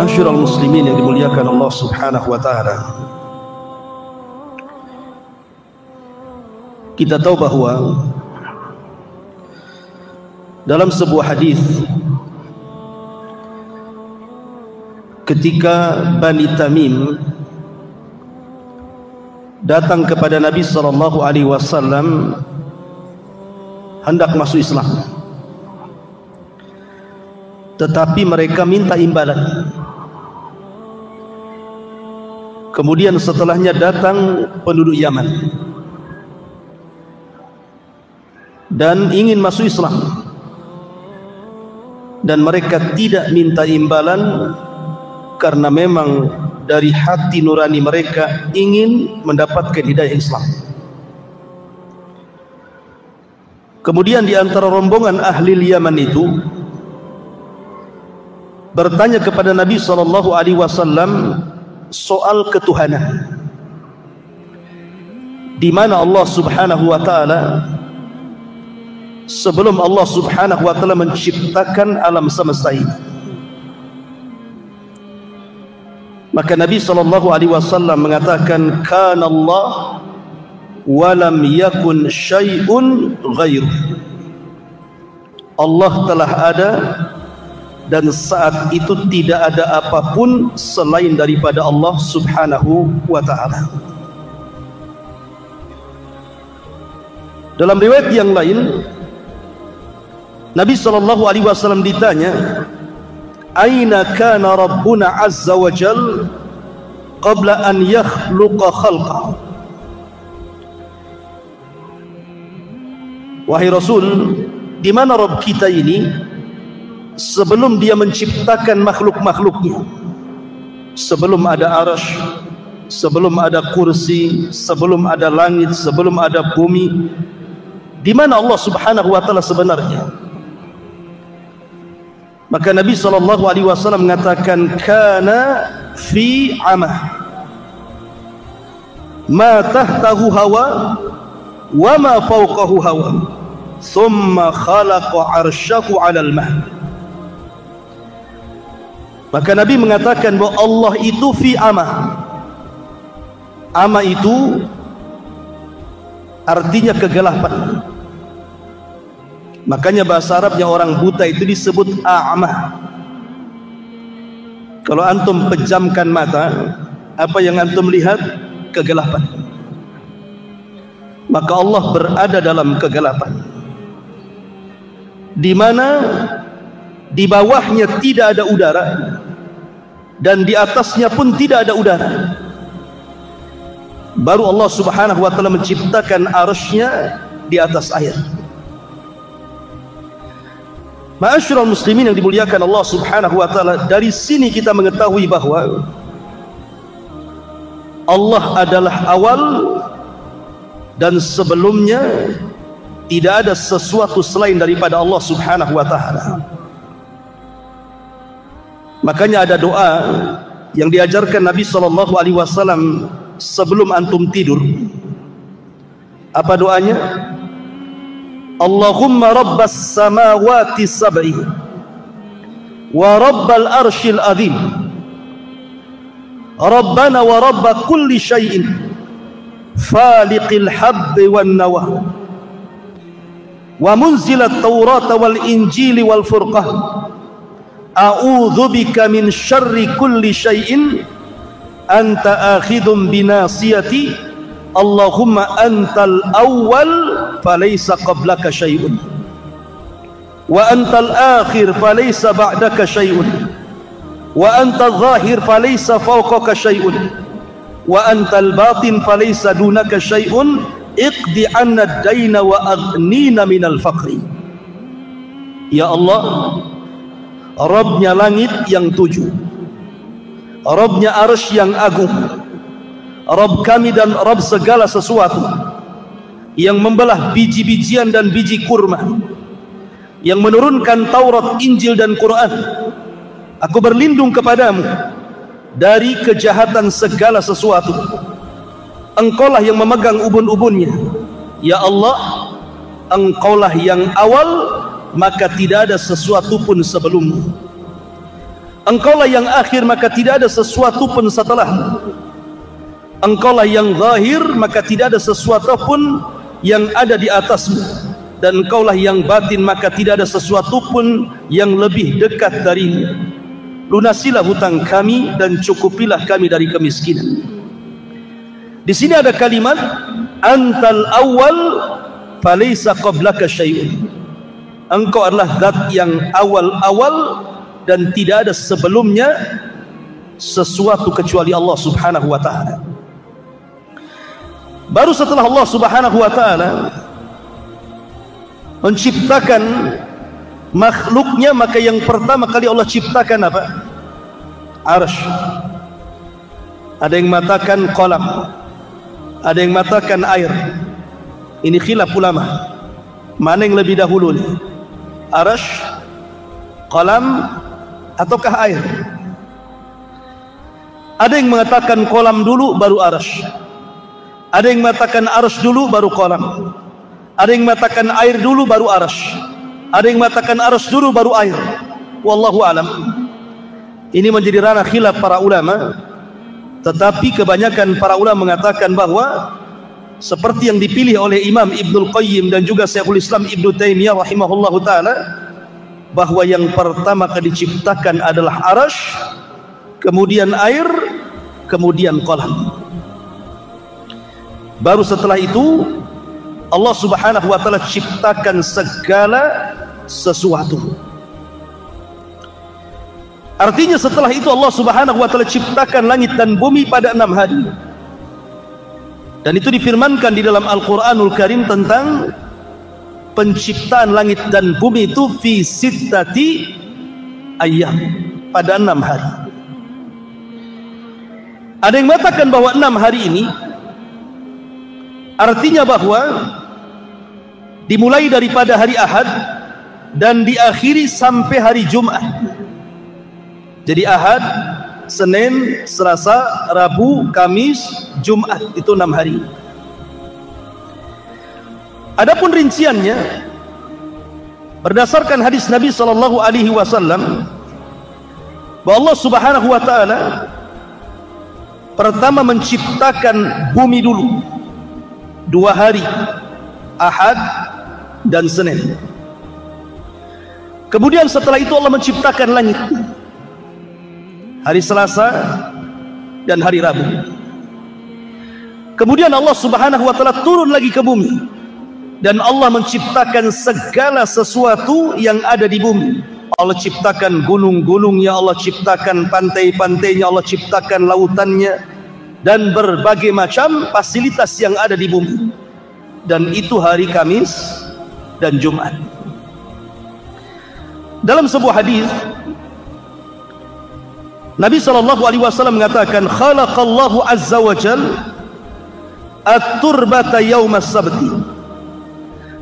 Ma'asyiral muslimin yang dimuliakan Allah Subhanahu wa taala. Kita tahu bahwa dalam sebuah hadis ketika Bani Tamim datang kepada Nabi sallallahu alaihi wasallam hendak masuk Islam, tetapi mereka minta imbalan. Kemudian setelahnya datang penduduk Yaman dan ingin masuk Islam, dan mereka tidak minta imbalan karena memang dari hati nurani mereka ingin mendapatkan hidayah Islam. Kemudian di antara rombongan ahli Yaman itu bertanya kepada Nabi sallallahu alaihi wasallam soal ketuhanan, di mana Allah Subhanahu wa taala sebelum Allah Subhanahu wa taala menciptakan alam semesta ini. Maka Nabi sallallahu alaihi wasallam mengatakan, kana Allah wa lam yakun syai'un ghairu. Allah telah ada dan saat itu tidak ada apapun selain daripada Allah Subhanahu wa ta'ala. Dalam riwayat yang lain, Nabi sallallahu alaihi wasallam ditanya, aina kana rabbuna azza wa jal qabla an yakhluqa khalqa. Wahai Rasul, di mana Rabb kita ini sebelum dia menciptakan makhluk-makhluknya, sebelum ada arasy, sebelum ada kursi, sebelum ada langit, sebelum ada bumi, di mana Allah Subhanahu wa taala sebenarnya? Maka Nabi sallallahu alaihi wasallam mengatakan, kana fi amah ma tahtahu hawa wa ma fawqahu hawa thumma khalaqa arsyahu 'alal ma'. Maka Nabi mengatakan bahwa Allah itu fi amah. Amah itu artinya kegelapan. Makanya bahasa Arabnya orang buta itu disebut a'mah. Kalau antum pejamkan mata, apa yang antum lihat? Kegelapan. Maka Allah berada dalam kegelapan, di mana di bawahnya tidak ada udara dan di atasnya pun tidak ada udara. Baru Allah Subhanahu wa taala menciptakan arsy-Nya di atas air. Ma'asyiral muslimin yang dimuliakan Allah Subhanahu wa taala, dari sini kita mengetahui bahwa Allah adalah awal dan sebelumnya tidak ada sesuatu selain daripada Allah Subhanahu wa taala. Makanya ada doa yang diajarkan Nabi sallallahu alaihi wasallam sebelum antum tidur. Apa doanya? Allahumma rabbas samawati sab'i wa rabbal arshil azim, rabbana wa rabba kulli syai'in, faliqil habbi wan nawa, wa munzilat taurata wal injili wal furqah, a'udzu bika min syarri kulli syai'in anta akhidhum binasiyati, Allahumma antal awwal falaysa qablaka syai'un wa antal akhir falaysa ba'daka syai'un wa antal zahir falaysa fawqaka syai'un wa antal batin falaysa dunaka syai'un iqdi 'anna ad-daina wa aghnina minal faqri. Ya Allah, Rabbnya langit yang tujuh, Rabbnya arsy yang agung, Rabb kami dan Rabb segala sesuatu, yang membelah biji-bijian dan biji kurma, yang menurunkan Taurat, Injil dan Quran. Aku berlindung kepadamu dari kejahatan segala sesuatu. Engkaulah yang memegang ubun-ubunnya. Ya Allah, Engkaulah yang awal, maka tidak ada sesuatu pun sebelummu. Engkaulah yang akhir, maka tidak ada sesuatu pun setelahmu. Engkaulah yang zahir, maka tidak ada sesuatu pun yang ada di atasmu. Dan engkaulah yang batin, maka tidak ada sesuatu pun yang lebih dekat darimu. Lunasilah hutang kami dan cukupilah kami dari kemiskinan. Di sini ada kalimat antal awal falaysa qablaka syai'un. Engkau adalah zat yang awal-awal dan tidak ada sebelumnya sesuatu kecuali Allah Subhanahu wa taala. Baru setelah Allah Subhanahu wa taala menciptakan makhluknya, maka yang pertama kali Allah ciptakan apa? Arsy. Ada yang mengatakan qalam, ada yang mengatakan air. Ini khilaf ulama, mana yang lebih dahulu nih? Arsy, qalam, ataukah air? Ada yang mengatakan qalam dulu baru arsy. Ada yang mengatakan arsy dulu baru qalam. Ada yang mengatakan air dulu baru arsy. Ada yang mengatakan arsy dulu baru air. Wallahu alam. Ini menjadi ranah khilaf para ulama. Tetapi kebanyakan para ulama mengatakan bahwa seperti yang dipilih oleh Imam Ibnul Qayyim dan juga Syekhul Islam Ibnu Taimiyah rahimahullahu taala, bahwa yang pertama kali diciptakan adalah arsy, kemudian air, kemudian qalam. Baru setelah itu Allah Subhanahu wa taala ciptakan segala sesuatu. Artinya setelah itu Allah Subhanahu wa taala ciptakan langit dan bumi pada 6 hari. Dan itu difirmankan di dalam Al-Qur'anul Karim tentang penciptaan langit dan bumi itu fi sittati ayyam, pada 6 hari. Ada yang mengatakan bahwa 6 hari ini artinya bahwa dimulai daripada hari Ahad dan diakhiri sampai hari Jumat. Jadi Ahad, Senin, Selasa, Rabu, Kamis, Jumat, itu 6 hari. Adapun rinciannya berdasarkan hadis Nabi sallallahu alaihi wasallam bahwa Allah Subhanahu wa taala pertama menciptakan bumi dulu 2 hari, Ahad dan Senin. Kemudian setelah itu Allah menciptakan langit, hari Selasa dan hari Rabu. Kemudian Allah Subhanahu wa taala turun lagi ke bumi dan Allah menciptakan segala sesuatu yang ada di bumi. Allah ciptakan gunung-gunungnya, Allah ciptakan pantai-pantainya, Allah ciptakan lautannya dan berbagai macam fasilitas yang ada di bumi. Dan itu hari Kamis dan Jumat. Dalam sebuah hadis Nabi SAW mengatakan, khalaqallahu azza wa jal at-turbata yawma as-sabti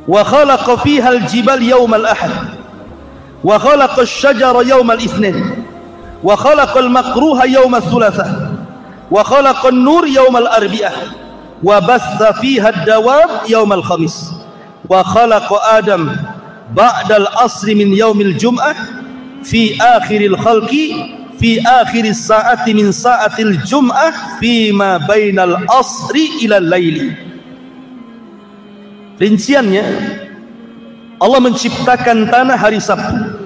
wa khalaqa fiha al-jibal yawma al-ahad wa khalaqa ash-shajara yawma al-ithnin wa khalaqa al-makruha yawma al-thulatha wa khalaqa an-nur yawma al-arbi'ah wa batha fiha ad-dawab yawma al-khamis wa khalaqa adam ba'da al-asri min yawmil jum'ah fi akhiril khalqi fi akhir saati min saatil jum'ah fi ma bainal asri ila laili. Rinciannya, Allah menciptakan tanah hari Sabtu,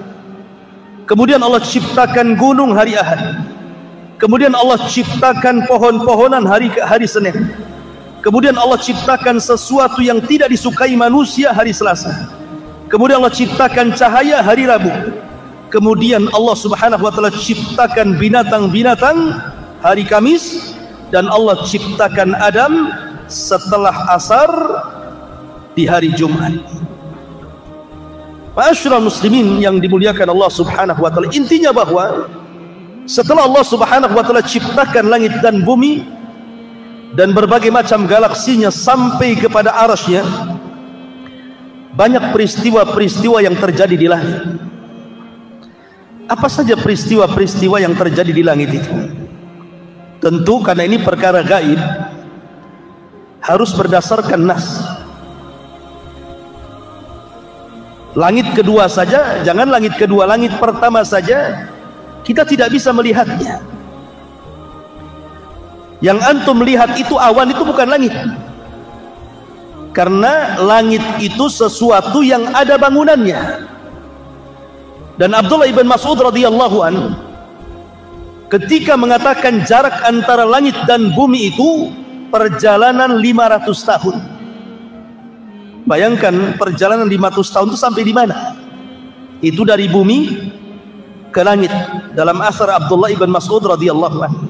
kemudian Allah ciptakan gunung hari Ahad, kemudian Allah ciptakan pohon-pohonan hari Senin, kemudian Allah ciptakan sesuatu yang tidak disukai manusia hari Selasa, kemudian Allah ciptakan cahaya hari Rabu, kemudian Allah Subhanahu wa taala ciptakan binatang-binatang hari Kamis, dan Allah ciptakan Adam setelah asar di hari Jumat. Ma'asyiral muslimin yang dimuliakan Allah Subhanahu wa taala, intinya bahwa setelah Allah Subhanahu wa taala ciptakan langit dan bumi dan berbagai macam galaksinya sampai kepada arasy-Nya, banyak peristiwa-peristiwa yang terjadi di langit. Apa saja peristiwa-peristiwa yang terjadi di langit itu? Tentu karena ini perkara gaib, harus berdasarkan nas. Langit kedua saja, jangan langit kedua, langit pertama saja kita tidak bisa melihatnya. Yang antum lihat itu awan, itu bukan langit. Karena langit itu sesuatu yang ada bangunannya. Dan Abdullah ibn Mas'ud radhiyallahu an ketika mengatakan jarak antara langit dan bumi itu perjalanan 500 tahun. Bayangkan perjalanan 500 tahun itu sampai di mana? Itu dari bumi ke langit, dalam asar Abdullah ibn Mas'ud radhiyallahu anhu.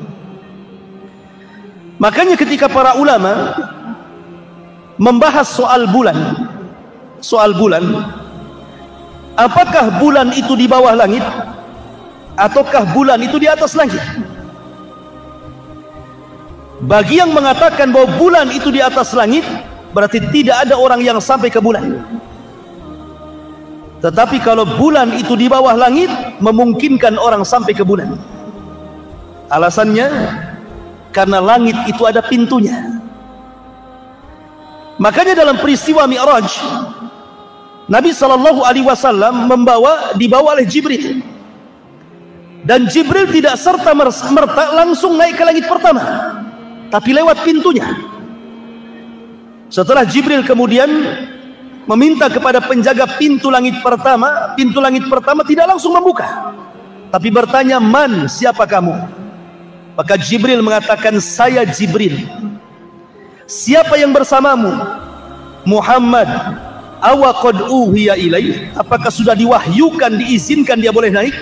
Makanya ketika para ulama membahas soal bulan, apakah bulan itu di bawah langit ataukah bulan itu di atas langit? Bagi yang mengatakan bahwa bulan itu di atas langit, berarti tidak ada orang yang sampai ke bulan. Tetapi kalau bulan itu di bawah langit, memungkinkan orang sampai ke bulan. Alasannya karena langit itu ada pintunya. Makanya dalam peristiwa Mi'raj, Nabi SAW dibawa oleh Jibril, dan Jibril tidak serta-merta langsung naik ke langit pertama, tapi lewat pintunya. Setelah Jibril kemudian meminta kepada penjaga pintu langit pertama tidak langsung membuka, tapi bertanya, "Man, siapa kamu?" Maka Jibril mengatakan, "Saya Jibril." "Siapa yang bersamamu?" "Muhammad." "Awa qad uhiya ilaih." Apakah sudah diwahyukan, diizinkan dia boleh naik?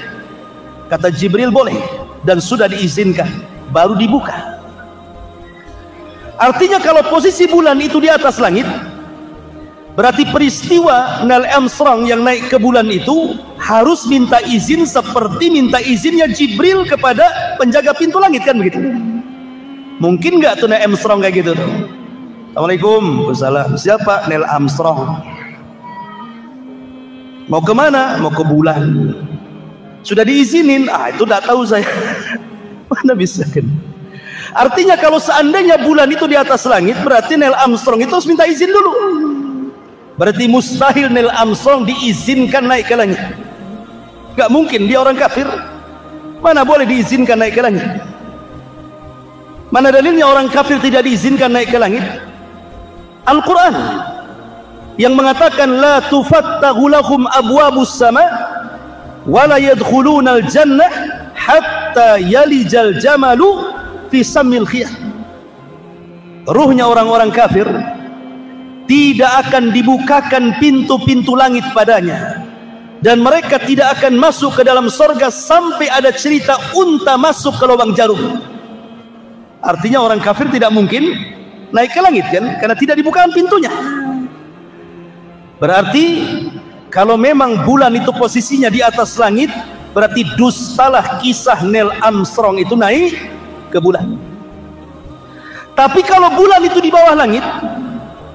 Kata Jibril, boleh, dan sudah diizinkan, baru dibuka. Artinya kalau posisi bulan itu di atas langit, berarti peristiwa Neil Armstrong yang naik ke bulan itu harus minta izin seperti minta izinnya Jibril kepada penjaga pintu langit, kan begitu? Mungkin nggak tuh Neil Armstrong kayak gitu tuh? Assalamualaikum. Waalaikumsalam. Siapa? Neil Armstrong. Mau kemana? Mau ke bulan. Sudah diizinin? Itu tidak tahu saya. Mana bisa kan? Artinya kalau seandainya bulan itu di atas langit, berarti Neil Armstrong itu harus minta izin dulu. Berarti mustahil Neil Armstrong diizinkan naik ke langit. Gak mungkin, dia orang kafir. Mana boleh diizinkan naik ke langit? Mana dalilnya orang kafir tidak diizinkan naik ke langit? Al-Quran yang mengatakan, "La tufattahu lahum abwabus sama wa la yadkhuluna al-jannah hatta yalijal jamalu fi sammil khiyah." Ruhnya orang-orang kafir tidak akan dibukakan pintu-pintu langit padanya, dan mereka tidak akan masuk ke dalam surga sampai ada cerita unta masuk ke lubang jarum. Artinya orang kafir tidak mungkin naik ke langit, kan? Karena tidak dibukakan pintunya. Berarti kalau memang bulan itu posisinya di atas langit, berarti dustalah kisah Neil Armstrong itu naik ke bulan. Tapi kalau bulan itu di bawah langit,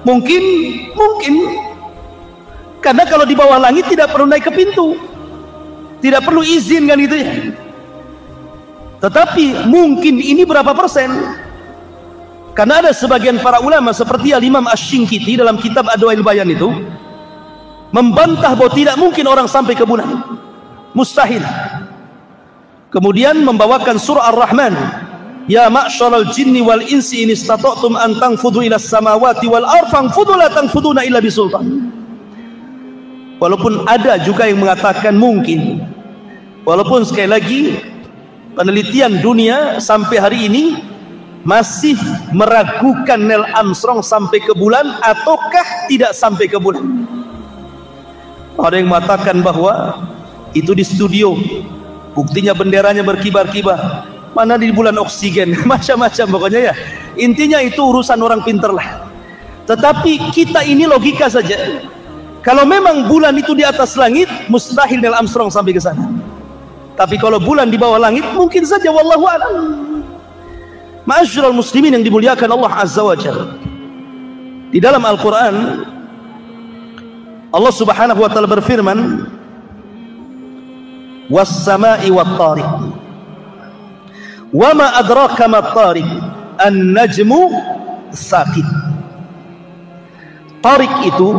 mungkin, karena kalau di bawah langit tidak perlu naik ke pintu, tidak perlu izin, kan gitu ya. Tetapi mungkin ini berapa persen? Karena ada sebagian para ulama seperti Al-Imam Asy-Syinkiti dalam kitab Adwail Bayan itu membantah bahwa tidak mungkin orang sampai ke bulan, mustahil. Kemudian membawakan surah Ar-Rahman, "Ya ma'syaral jinni wal insi in istata'tum an tanfudhu ila samawati wal ardh fanfudhu la tanfuduna illa bisultan." Walaupun ada juga yang mengatakan mungkin, walaupun sekali lagi penelitian dunia sampai hari ini masih meragukan Neil Armstrong sampai ke bulan ataukah tidak sampai ke bulan. Ada yang mengatakan bahwa itu di studio, buktinya benderanya berkibar-kibar. Mana di bulan oksigen, macam-macam pokoknya ya. Intinya itu urusan orang pinter lah. Tetapi kita ini logika saja. Kalau memang bulan itu di atas langit, mustahil Neil Armstrong sampai ke sana. Tapi kalau bulan di bawah langit, mungkin saja, wallahu a'lam. Ma'asyiral muslimin yang dimuliakan Allah Azza wa Jalla, di dalam Al-Quran Allah Subhanahu wa ta'ala berfirman, "Was-sama'i wat-tariq." Wa ma adraka mat-tariq? An-najmu saqit. Tariq itu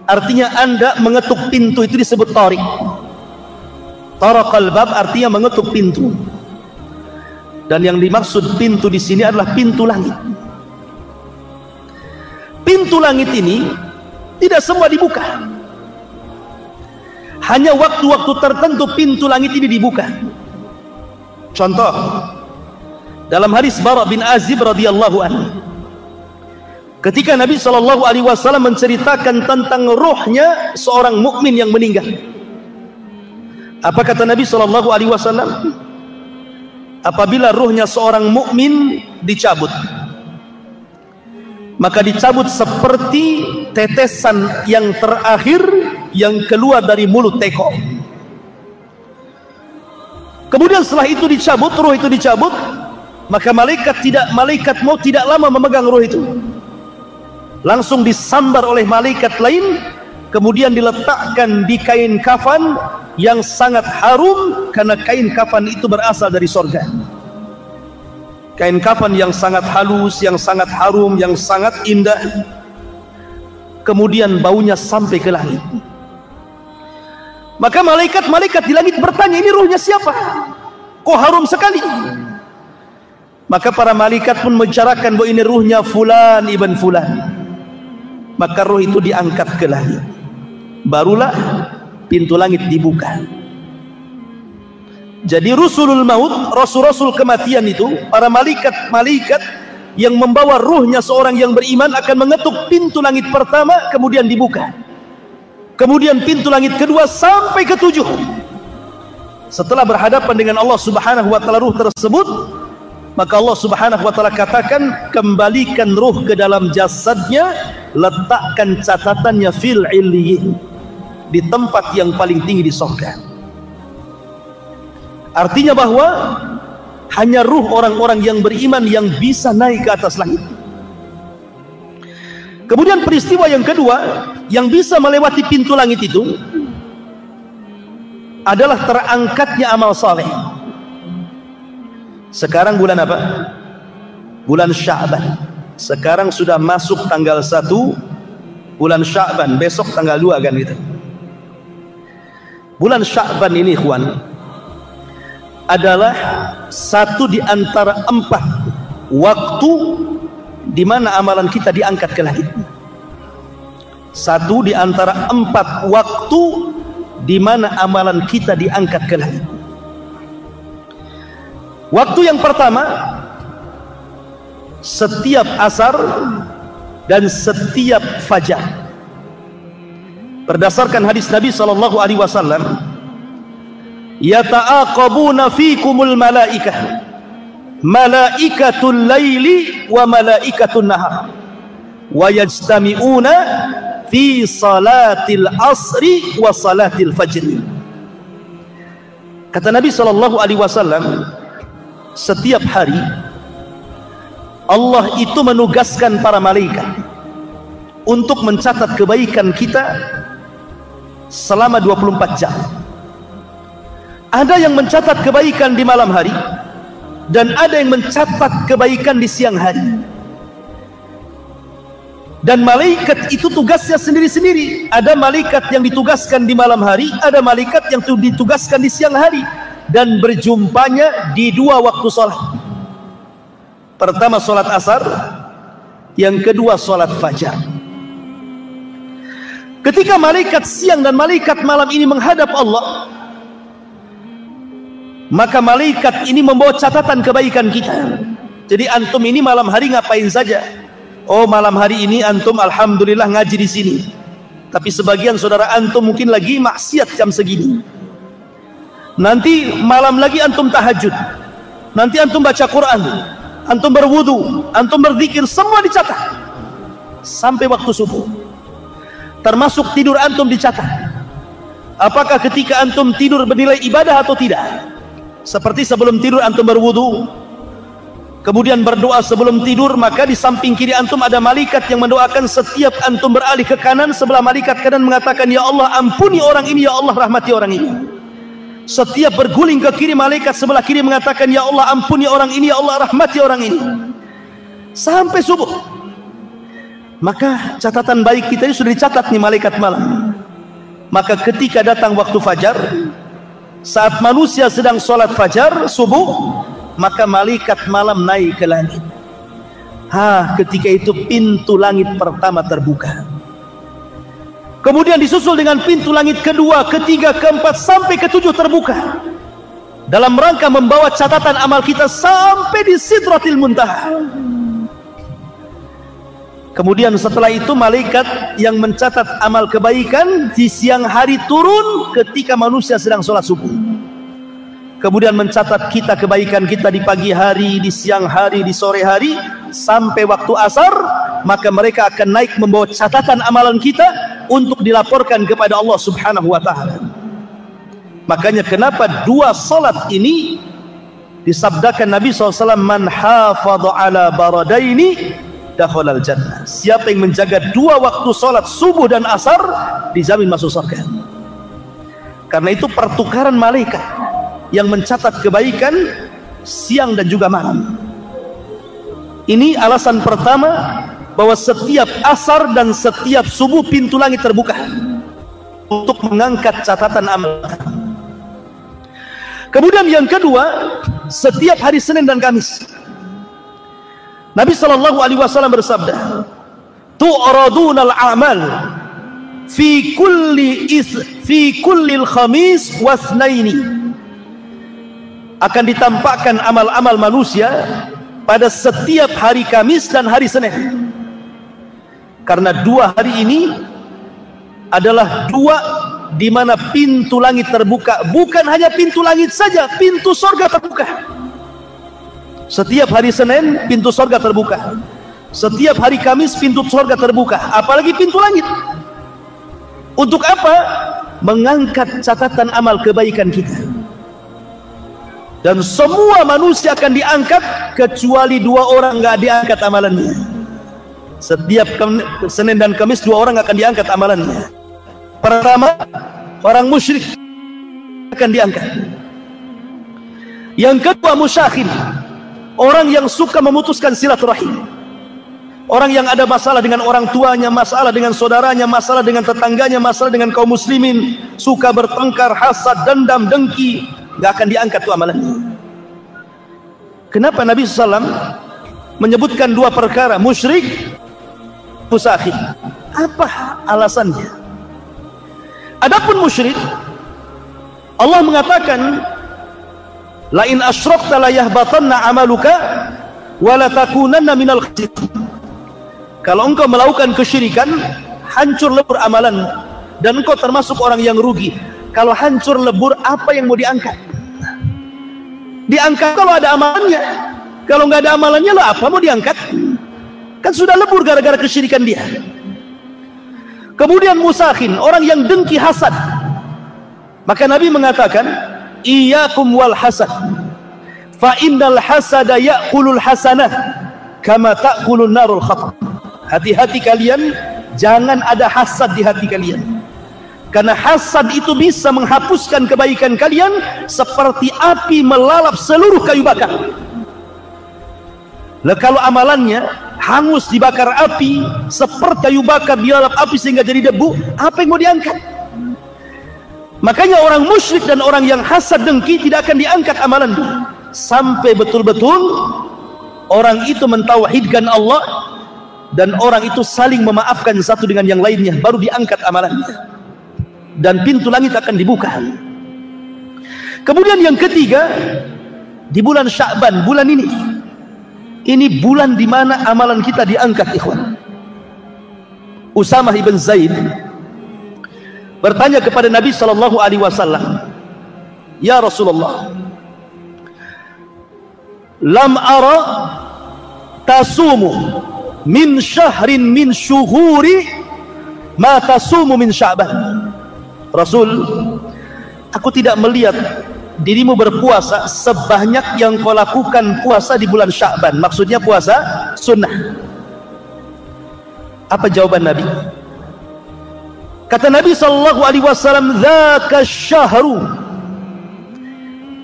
artinya Anda mengetuk pintu, itu disebut tariq. Taraqal bab artinya mengetuk pintu. Dan yang dimaksud pintu di sini adalah pintu langit. Pintu langit ini tidak semua dibuka. Hanya waktu-waktu tertentu pintu langit ini dibuka. Contoh, dalam hadis Bara bin Azib radhiyallahu anhu, ketika Nabi SAW menceritakan tentang ruhnya seorang mukmin yang meninggal, apa kata Nabi SAW? Apabila ruhnya seorang mukmin dicabut, maka dicabut seperti tetesan yang terakhir yang keluar dari mulut teko. Kemudian setelah itu dicabut, ruh itu dicabut, maka malaikat maut tidak lama memegang ruh itu, langsung disambar oleh malaikat lain, kemudian diletakkan di kain kafan yang sangat harum, karena kain kafan itu berasal dari sorga. Kain kafan yang sangat halus, yang sangat harum, yang sangat indah, kemudian baunya sampai ke langit. Maka malaikat-malaikat di langit bertanya, ini ruhnya siapa? Kok harum sekali? Maka para malaikat pun membicarakan bahwa ini ruhnya Fulan ibn Fulan. Maka ruh itu diangkat ke langit, barulah pintu langit dibuka. Jadi rusulul maut, rasul-rasul kematian itu, para malaikat-malaikat yang membawa ruhnya seorang yang beriman akan mengetuk pintu langit pertama, kemudian dibuka. Kemudian pintu langit kedua sampai ketujuh. Setelah berhadapan dengan Allah Subhanahu wa taala ruh tersebut, maka Allah Subhanahu wa taala katakan, kembalikan ruh ke dalam jasadnya, letakkan catatannya fil illiyin, di tempat yang paling tinggi di surga. Artinya bahwa hanya ruh orang-orang yang beriman yang bisa naik ke atas langit. Kemudian peristiwa yang kedua yang bisa melewati pintu langit itu adalah terangkatnya amal saleh. Sekarang bulan apa? Bulan Sya'ban. Sekarang sudah masuk tanggal 1 bulan Sya'ban, besok tanggal 2 kan gitu. Bulan Sya'ban ini ikhwan adalah satu di antara 4 waktu di mana amalan kita diangkat ke langit. Satu di antara 4 waktu di mana amalan kita diangkat ke langit. Waktu yang pertama, setiap asar dan setiap fajar. Berdasarkan hadis Nabi SAW, yata'aqabuna fikumul malaikah, malaikatul laili wa malaikatul nahar, wa yajtami'una fi salatil asri wa salatil fajri. Kata Nabi SAW, setiap hari Allah itu menugaskan para malaikat untuk mencatat kebaikan kita selama 24 jam. Ada yang mencatat kebaikan di malam hari, dan ada yang mencatat kebaikan di siang hari. Dan malaikat itu tugasnya sendiri-sendiri. Ada malaikat yang ditugaskan di malam hari, ada malaikat yang ditugaskan di siang hari, dan berjumpanya di 2 waktu sholat. Pertama sholat asar, yang kedua sholat fajar. Ketika malaikat siang dan malaikat malam ini menghadap Allah, maka malaikat ini membawa catatan kebaikan kita. Jadi antum ini malam hari ngapain saja? Oh, malam hari ini antum alhamdulillah ngaji di sini. Tapi sebagian saudara antum mungkin lagi maksiat jam segini. Nanti malam lagi antum tahajud. Nanti antum baca Quran, antum berwudu, antum berzikir, semua dicatat sampai waktu subuh. Termasuk tidur antum dicatat. Apakah ketika antum tidur bernilai ibadah atau tidak? Seperti sebelum tidur antum berwudu, kemudian berdoa sebelum tidur, maka di samping kiri antum ada malaikat yang mendoakan. Setiap antum beralih ke kanan, sebelah malaikat kanan mengatakan, ya Allah ampuni orang ini, ya Allah rahmati orang ini. Setiap berguling ke kiri, malaikat sebelah kiri mengatakan, ya Allah ampuni orang ini, ya Allah rahmati orang ini, sampai subuh. Maka catatan baik kita ini sudah dicatat nih malaikat malam. Maka ketika datang waktu fajar, saat manusia sedang sholat fajar subuh, maka malaikat malam naik ke langit. Ketika itu pintu langit pertama terbuka, kemudian disusul dengan pintu langit kedua, ketiga, keempat, sampai ketujuh terbuka, dalam rangka membawa catatan amal kita sampai di Sidratil Muntaha. Kemudian setelah itu malaikat yang mencatat amal kebaikan di siang hari turun ketika manusia sedang sholat subuh, kemudian mencatat kebaikan kita di pagi hari, di siang hari, di sore hari, sampai waktu asar. Maka mereka akan naik membawa catatan amalan kita untuk dilaporkan kepada Allah Subhanahu wa ta'ala. Makanya kenapa dua salat ini disabdakan Nabi SAW, man hafadha ala baradaini dakhalal jannah. Siapa yang menjaga dua waktu salat subuh dan asar, dijamin masuk surga. Karena itu pertukaran malaikat yang mencatat kebaikan siang dan juga malam. Ini alasan pertama bahwa setiap asar dan setiap subuh pintu langit terbuka untuk mengangkat catatan amal. Kemudian yang kedua, setiap hari Senin dan Kamis Nabi SAW bersabda, tu'radunal a'mal fi kullil khamis wasnaini. Akan ditampakkan amal-amal manusia pada setiap hari Kamis dan hari Senin. Karena dua hari ini adalah dua di mana pintu langit terbuka. Bukan hanya pintu langit saja, pintu surga terbuka. Setiap hari Senin pintu surga terbuka, setiap hari Kamis pintu surga terbuka, apalagi pintu langit. Untuk apa? Mengangkat catatan amal kebaikan kita. Dan semua manusia akan diangkat, kecuali dua orang nggak diangkat amalannya. Setiap Senin dan Kamis dua orang akan diangkat amalannya. Pertama, orang musyrik akan diangkat. Yang kedua, musyakhir, orang yang suka memutuskan silaturahim, orang yang ada masalah dengan orang tuanya, masalah dengan saudaranya, masalah dengan tetangganya, masalah dengan kaum muslimin, suka bertengkar, hasad, dendam, dengki, gak akan diangkat tuh amalannya. Kenapa Nabi SAW menyebutkan dua perkara, musyrik, musyakhir? Apa alasannya? Adapun musyrik, Allah mengatakan, la in asyrakta la yahbatanna amaluka wa la takunanna minal khasirin. Kalau engkau melakukan kesyirikan, hancur lebur amalanmu dan engkau termasuk orang yang rugi. Kalau hancur lebur, apa yang mau diangkat? Diangkat kalau ada amalannya. Kalau nggak ada amalannya, lo apa mau diangkat? Kan sudah lebur gara-gara kesyirikan dia. Kemudian musakhin, orang yang dengki, hasad. Maka Nabi mengatakan, iyyakum wal hasad, fa innal hasada ya'kulul hasanah kama ta'kulun narul khatab. Hati-hati kalian, jangan ada hasad di hati kalian, karena hasad itu bisa menghapuskan kebaikan kalian seperti api melalap seluruh kayu bakar. Lah kalau amalannya hangus dibakar api, seperti kayu bakar dilalap api sehingga jadi debu, apa yang mau diangkat? Makanya orang musyrik dan orang yang hasad dengki tidak akan diangkat amalannya sampai betul-betul orang itu mentauhidkan Allah dan orang itu saling memaafkan satu dengan yang lainnya, baru diangkat amalannya dan pintu langit akan dibuka. Kemudian yang ketiga, di bulan Sya'ban, bulan ini bulan di mana amalan kita diangkat, ikhwan. Usamah ibn Zaid bertanya kepada Nabi SAW, ya Rasulullah, lam ara tasumu min syahrin min syuhuri ma tasumu min Sya'ban. Rasul, aku tidak melihat dirimu berpuasa sebanyak yang kau lakukan puasa di bulan Sya'ban. Maksudnya puasa sunnah. Apa jawaban Nabi? Kata Nabi SAW,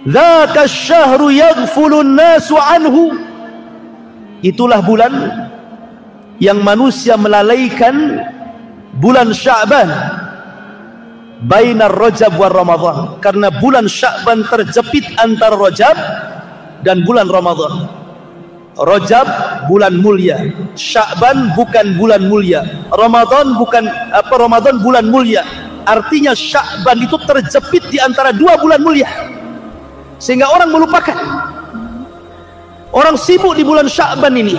dzaka syahru yaghfulun nasu anhu. Itulah bulan yang manusia melalaikan bulan Sya'ban, bainar Rajab wa Ramadan, karena bulan Sya'ban terjepit antara Rajab dan bulan Ramadan. Rajab bulan mulia, Sya'ban bukan bulan mulia, Ramadan bulan mulia. Artinya Sya'ban itu terjepit di antara dua bulan mulia, sehingga orang melupakan. Orang sibuk di bulan Sya'ban ini,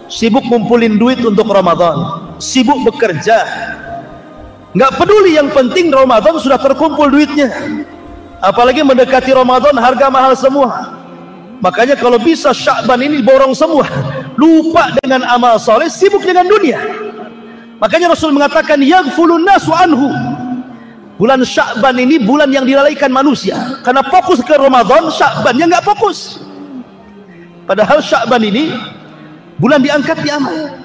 sibuk ngumpulin duit untuk Ramadan, sibuk bekerja, nggak peduli, yang penting Ramadan sudah terkumpul duitnya. Apalagi mendekati Ramadan harga mahal semua. Makanya kalau bisa Sya'ban ini borong semua, lupa dengan amal soleh, sibuk dengan dunia. Makanya Rasul mengatakan yaghfulun nasu anhu. Bulan Sya'ban ini bulan yang dilalaikan manusia, karena fokus ke Ramadan, Sya'bannya nggak fokus. Padahal Sya'ban ini bulan diangkat di amal.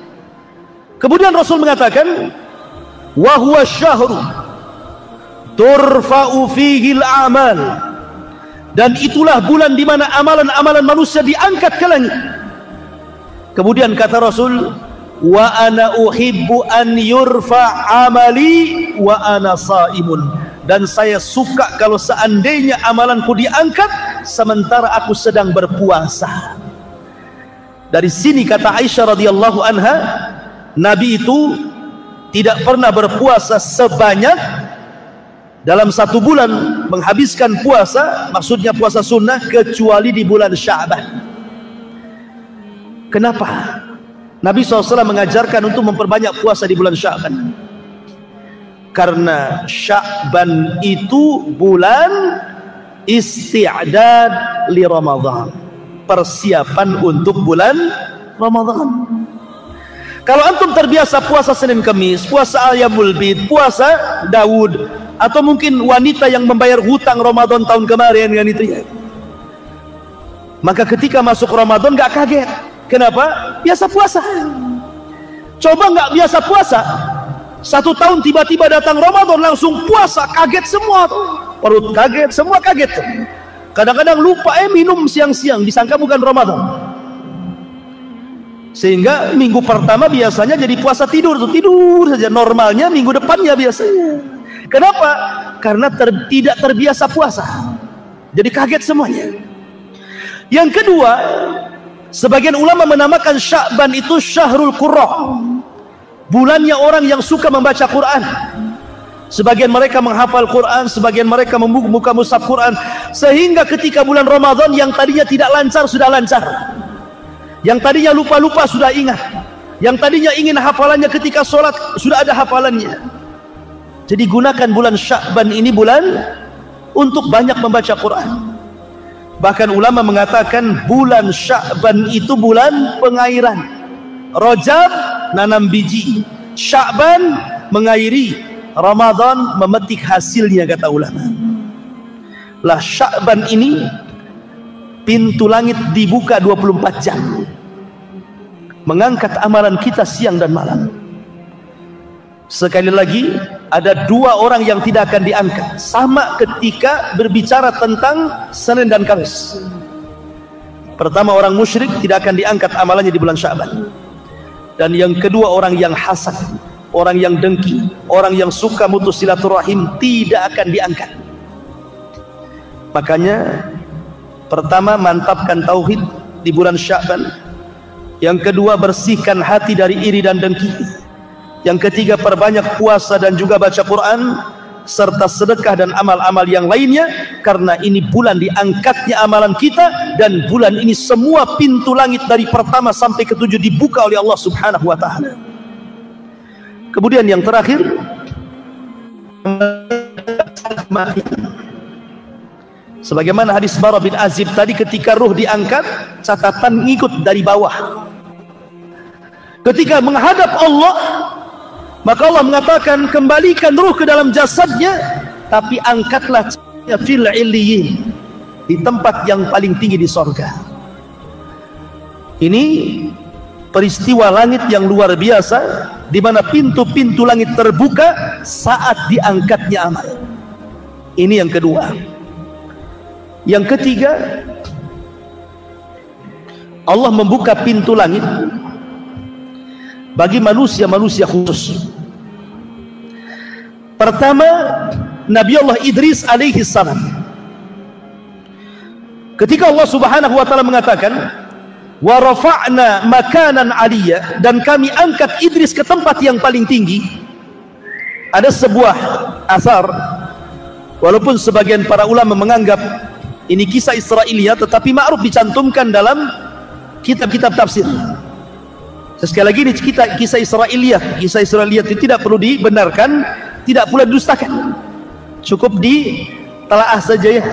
Kemudian Rasul mengatakan wa huwa syahru turfa'u fihi al-a'mal, dan itulah bulan di mana amalan-amalan manusia diangkat ke langit. Kemudian kata Rasul, wa ana uhibbu an yurfa amali wa ana saimun, dan saya suka kalau seandainya amalanku diangkat sementara aku sedang berpuasa. Dari sini kata Aisyah radhiyallahu anha, Nabi itu tidak pernah berpuasa sebanyak dalam satu bulan, menghabiskan puasa, maksudnya puasa sunnah, kecuali di bulan Sya'ban. Kenapa? Nabi SAW mengajarkan untuk memperbanyak puasa di bulan Sya'ban, karena Sya'ban itu bulan isti'dad li Ramadan, persiapan untuk bulan Ramadan. Kalau antum terbiasa puasa Senin Kamis, puasa Ayyamul Bid, puasa Daud, atau mungkin wanita yang membayar hutang Ramadan tahun kemarin kan itu ya, maka ketika masuk Ramadan gak kaget. Kenapa? Biasa puasa. Coba gak biasa puasa, 1 tahun tiba-tiba datang Ramadan langsung puasa, kaget semua tuh. Perut kaget, semua kaget tuh. Kadang-kadang lupa minum siang-siang, disangka bukan Ramadan. Sehingga minggu pertama biasanya jadi puasa tidur tuh, tidur saja. Normalnya minggu depannya biasanya. Kenapa? Karena tidak terbiasa puasa, jadi kaget semuanya. Yang kedua, sebagian ulama menamakan Sya'ban itu Syahrul Qurra, bulannya orang yang suka membaca Quran. Sebagian mereka menghafal Quran, sebagian mereka membuka mushaf Quran, sehingga ketika bulan Ramadan yang tadinya tidak lancar sudah lancar, yang tadinya lupa-lupa sudah ingat, yang tadinya ingin hafalannya ketika sholat sudah ada hafalannya. Jadi gunakan bulan Sya'ban ini bulan untuk banyak membaca Quran. Bahkan ulama mengatakan bulan Sya'ban itu bulan pengairan. Rajab nanam biji, Sya'ban mengairi, Ramadan memetik hasilnya kata ulama. Lah Sya'ban ini pintu langit dibuka 24 jam, mengangkat amalan kita siang dan malam. Sekali lagi, ada 2 orang yang tidak akan diangkat sama ketika berbicara tentang Senin dan Kamis. Pertama, orang musyrik tidak akan diangkat amalannya di bulan Sya'ban. Dan yang kedua, orang yang hasad, orang yang dengki, orang yang suka mutus silaturahim tidak akan diangkat. Makanya pertama, mantapkan tauhid di bulan Sya'ban. Yang kedua, bersihkan hati dari iri dan dengki. Yang ketiga, perbanyak puasa dan juga baca Quran serta sedekah dan amal-amal yang lainnya, karena ini bulan diangkatnya amalan kita, dan bulan ini semua pintu langit dari pertama sampai ke-7 dibuka oleh Allah Subhanahu wa ta'ala. Kemudian yang terakhir, sebagaimana hadis Bara bin Azib tadi, ketika ruh diangkat, catatan ngikut dari bawah. Ketika menghadap Allah, maka Allah mengatakan, kembalikan ruh ke dalam jasadnya, tapi angkatlah fil illiyin, di tempat yang paling tinggi di sorga. Ini peristiwa langit yang luar biasa, di mana pintu-pintu langit terbuka saat diangkatnya amal. Ini yang kedua. Yang ketiga, Allah membuka pintu langit bagi manusia-manusia khusus. Pertama, Nabi Allah Idris alaihi salam. Ketika Allah Subhanahu wa taala mengatakan wa rafa'na makanan aliyya, dan kami angkat Idris ke tempat yang paling tinggi, ada sebuah asar, walaupun sebagian para ulama menganggap ini kisah Israiliyah, tetapi ma'ruf dicantumkan dalam kitab-kitab tafsir. Sekali lagi ini kisah Israiliyah. Kisah Israiliyah itu tidak perlu dibenarkan, tidak pula didustakan, cukup ditelaah saja ya.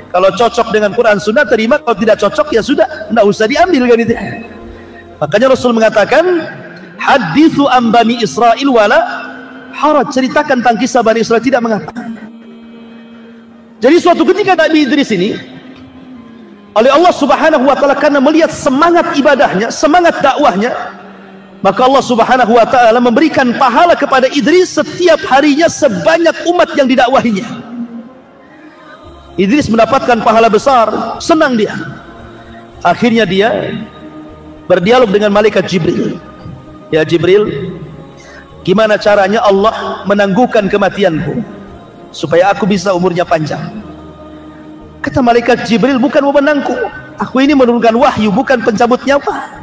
Kalau cocok dengan Quran Sunnah terima, kalau tidak cocok ya sudah, tidak usah diambil kan itu. Makanya Rasul mengatakan hadithu an bani Israil wala haraj, ceritakan tentang kisah Bani Israil tidak mengapa. Jadi suatu ketika Nabi Idris ini oleh Allah Subhanahu wa taala karena melihat semangat ibadahnya, semangat dakwahnya, maka Allah Subhanahu wa taala memberikan pahala kepada Idris setiap harinya sebanyak umat yang didakwahinya. Idris mendapatkan pahala besar, senang dia. Akhirnya dia berdialog dengan malaikat Jibril. Ya Jibril, gimana caranya Allah menangguhkan kematianku supaya aku bisa umurnya panjang? Kata malaikat Jibril, bukan wewenangku, aku ini menurunkan wahyu, bukan pencabut nyawa.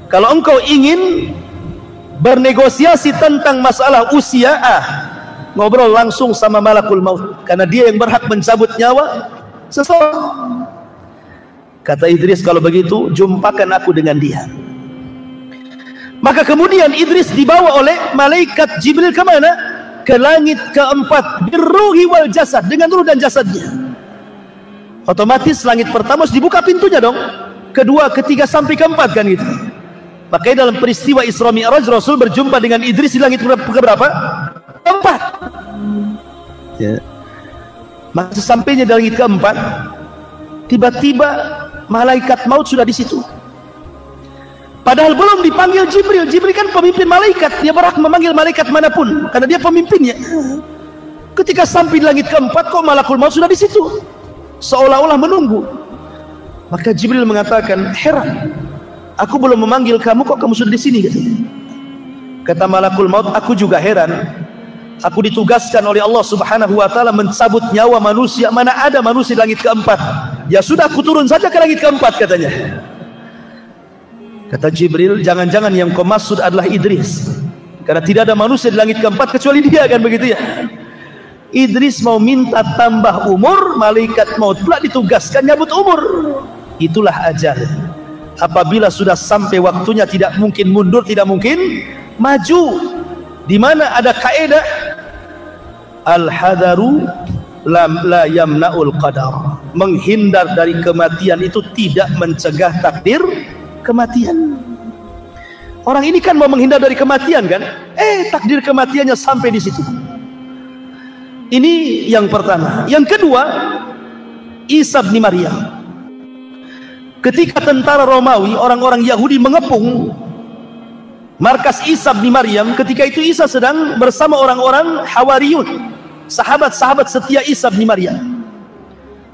Kalau engkau ingin bernegosiasi tentang masalah usia, ngobrol langsung sama malakul maut, karena dia yang berhak mencabut nyawa seseorang. Kata Idris, kalau begitu jumpakan aku dengan dia. Maka kemudian Idris dibawa oleh malaikat Jibril kemana? Ke langit keempat, birruhi wal jasad, dengan ruh dan jasadnya. Otomatis langit pertama harus dibuka pintunya dong, kedua, ketiga, sampai keempat kan gitu. Makanya dalam peristiwa Isra Mi'raj Rasul berjumpa dengan Idris di langit keberapa? Keempat. Ya. Maka sesampainya di langit keempat, tiba-tiba malaikat maut sudah di situ. Padahal belum dipanggil Jibril. Jibril kan pemimpin malaikat, dia berhak memanggil malaikat manapun karena dia pemimpinnya. Ketika sampai di langit keempat, kok malakul maut sudah di situ, seolah-olah menunggu. Maka Jibril mengatakan, heran, aku belum memanggil kamu, kok kamu sudah di sini? Kata malakul maut, aku juga heran. Aku ditugaskan oleh Allah Subhanahu wa taala mencabut nyawa manusia, mana ada manusia di langit keempat. Ya sudah, aku turun saja ke langit keempat katanya. Kata Jibril, jangan-jangan yang kau maksud adalah Idris, karena tidak ada manusia di langit keempat kecuali dia, kan begitu ya. Idris mau minta tambah umur, malaikat maut pula ditugaskan nyabut umur. Itulah ajal. Apabila sudah sampai waktunya, tidak mungkin mundur, tidak mungkin maju. Di mana ada kaidah al-hadaru la yamna'ul qadar, menghindar dari kematian itu tidak mencegah takdir kematian. Orang ini kan mau menghindar dari kematian kan, takdir kematiannya sampai di situ. Ini yang pertama. Yang kedua, Isa bin Maryam. Ketika tentara Romawi, orang-orang Yahudi mengepung markas Isa bin Maryam, ketika itu Isa sedang bersama orang-orang Hawariyun, sahabat-sahabat setia Isa bin Maryam.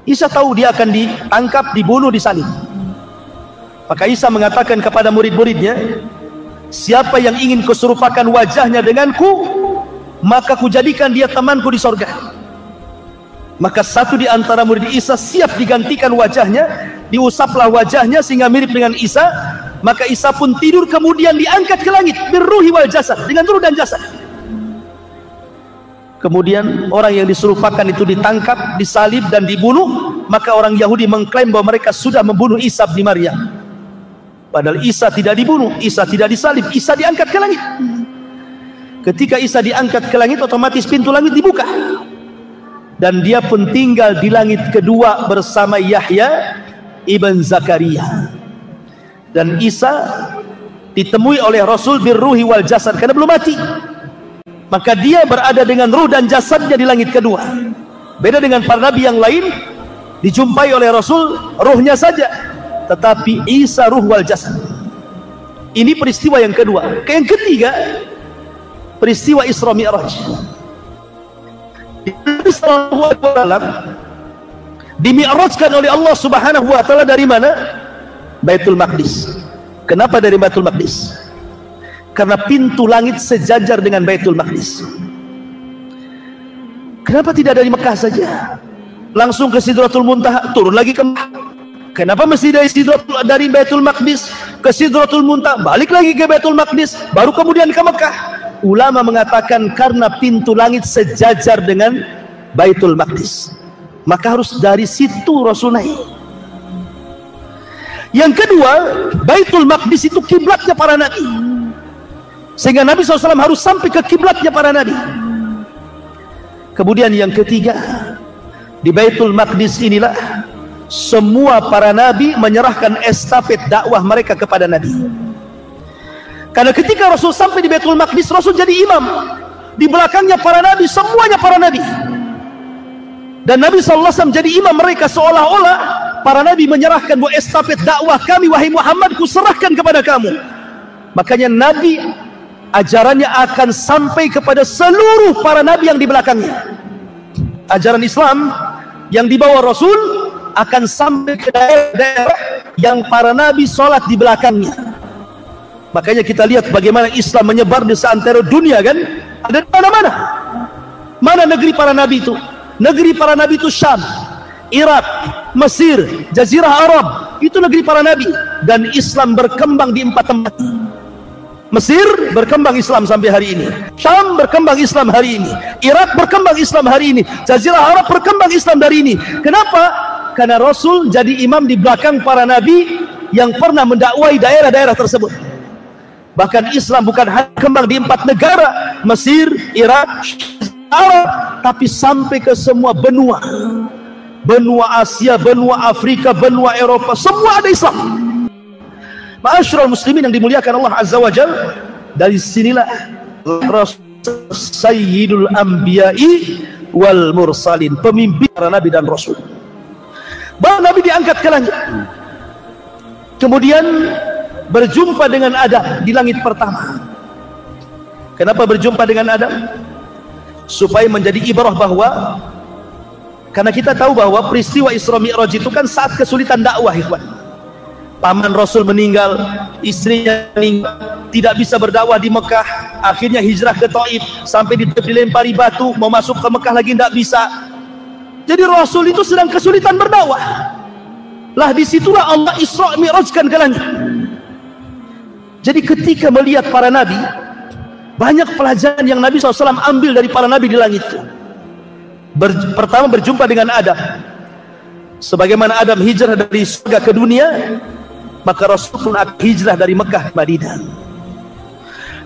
Isa tahu dia akan ditangkap, dibunuh, disalib. Maka Isa mengatakan kepada murid-muridnya, siapa yang ingin kuserupakan wajahnya denganku, maka kujadikan dia temanku di sorga. Maka satu di antara murid Isa siap digantikan wajahnya, diusaplah wajahnya sehingga mirip dengan Isa. Maka Isa pun tidur, kemudian diangkat ke langit birruhi wal jasad, dengan ruh dan jasad. Kemudian orang yang diserupakan itu ditangkap, disalib dan dibunuh. Maka orang Yahudi mengklaim bahwa mereka sudah membunuh Isa bin Maryam. Padahal Isa tidak dibunuh, Isa tidak disalib, Isa diangkat ke langit. Ketika Isa diangkat ke langit, otomatis pintu langit dibuka, dan dia pun tinggal di langit kedua bersama Yahya ibn Zakaria. Dan Isa ditemui oleh Rasul birruhi wal jasad karena belum mati. Maka dia berada dengan ruh dan jasadnya di langit kedua. Beda dengan para nabi yang lain, dijumpai oleh Rasul ruhnya saja, tetapi Isa ruh wal jasad. Ini peristiwa yang kedua. Yang ketiga, peristiwa Isra Mi'raj. Nabi sallallahu alaihi wasallam dimi'rajkan oleh Allah Subhanahu wa taala dari mana? Baitul Maqdis. Kenapa dari Baitul Maqdis? Karena pintu langit sejajar dengan Baitul Maqdis. Kenapa tidak dari Mekah saja? Langsung ke Sidratul Muntaha, turun lagi ke Mekah. Kenapa mesti dari Baitul Maqdis ke Sidratul Muntaha, balik lagi ke Baitul Maqdis, baru kemudian ke Mekah? Ulama mengatakan karena pintu langit sejajar dengan Baitul Maqdis, maka harus dari situ Rasul naik. Yang kedua, Baitul Maqdis itu kiblatnya para nabi, sehingga Nabi SAW harus sampai ke kiblatnya para nabi. Kemudian yang ketiga, di Baitul Maqdis inilah semua para nabi menyerahkan estafet dakwah mereka kepada Nabi. Karena ketika Rasul sampai di Baitul Maqdis, Rasul jadi imam. Di belakangnya para nabi, semuanya para nabi. Dan Nabi SAW jadi imam mereka, seolah-olah para nabi menyerahkan bahwa estafet dakwah kami, wahai Muhammad, ku serahkan kepada kamu. Makanya Nabi ajarannya akan sampai kepada seluruh para nabi yang di belakangnya. Ajaran Islam yang dibawa Rasul akan sampai ke daerah-daerah yang para nabi sholat di belakangnya. Makanya kita lihat bagaimana Islam menyebar di seantero dunia, kan? Ada di mana-mana. Mana negeri para nabi itu? Negeri para nabi itu Syam, Irak, Mesir, Jazirah Arab. Itu negeri para nabi. Dan Islam berkembang di 4 tempat. Mesir berkembang Islam sampai hari ini, Syam berkembang Islam hari ini, Irak berkembang Islam hari ini, Jazirah Arab berkembang Islam dari ini. Kenapa? Karena Rasul jadi imam di belakang para nabi yang pernah mendakwai daerah-daerah tersebut. Bahkan Islam bukan hanya berkembang di 4 negara, Mesir, Irak, Arab, tapi sampai ke semua benua. Benua Asia, benua Afrika, benua Eropa, semua ada Islam. Ma'asyiral muslimin yang dimuliakan Allah Azza wa Jalla, dari sinilah Rasul Sayyidul Anbiya'i wal Mursalin, pemimpin para nabi dan rasul. Baru Nabi diangkat ke langit, kemudian berjumpa dengan Adam di langit pertama. Kenapa berjumpa dengan Adam? Supaya menjadi ibrah bahwa, karena kita tahu bahwa peristiwa Isra Mi'raj itu kan saat kesulitan dakwah, ikhwan. Paman Rasul meninggal, istrinya meninggal, tidak bisa berdakwah di Mekah, akhirnya hijrah ke Taif, sampai dilempari batu, mau masuk ke Mekah lagi tidak bisa. Jadi Rasul itu sedang kesulitan berdakwah. Lah disitulah Allah Isra Mi'rajkan ke langit. Jadi ketika melihat para nabi, banyak pelajaran yang Nabi SAW ambil dari para nabi di langit. Pertama berjumpa dengan Adam. Sebagaimana Adam hijrah dari surga ke dunia, maka Rasul pun akan hijrah dari Mekah ke Madinah.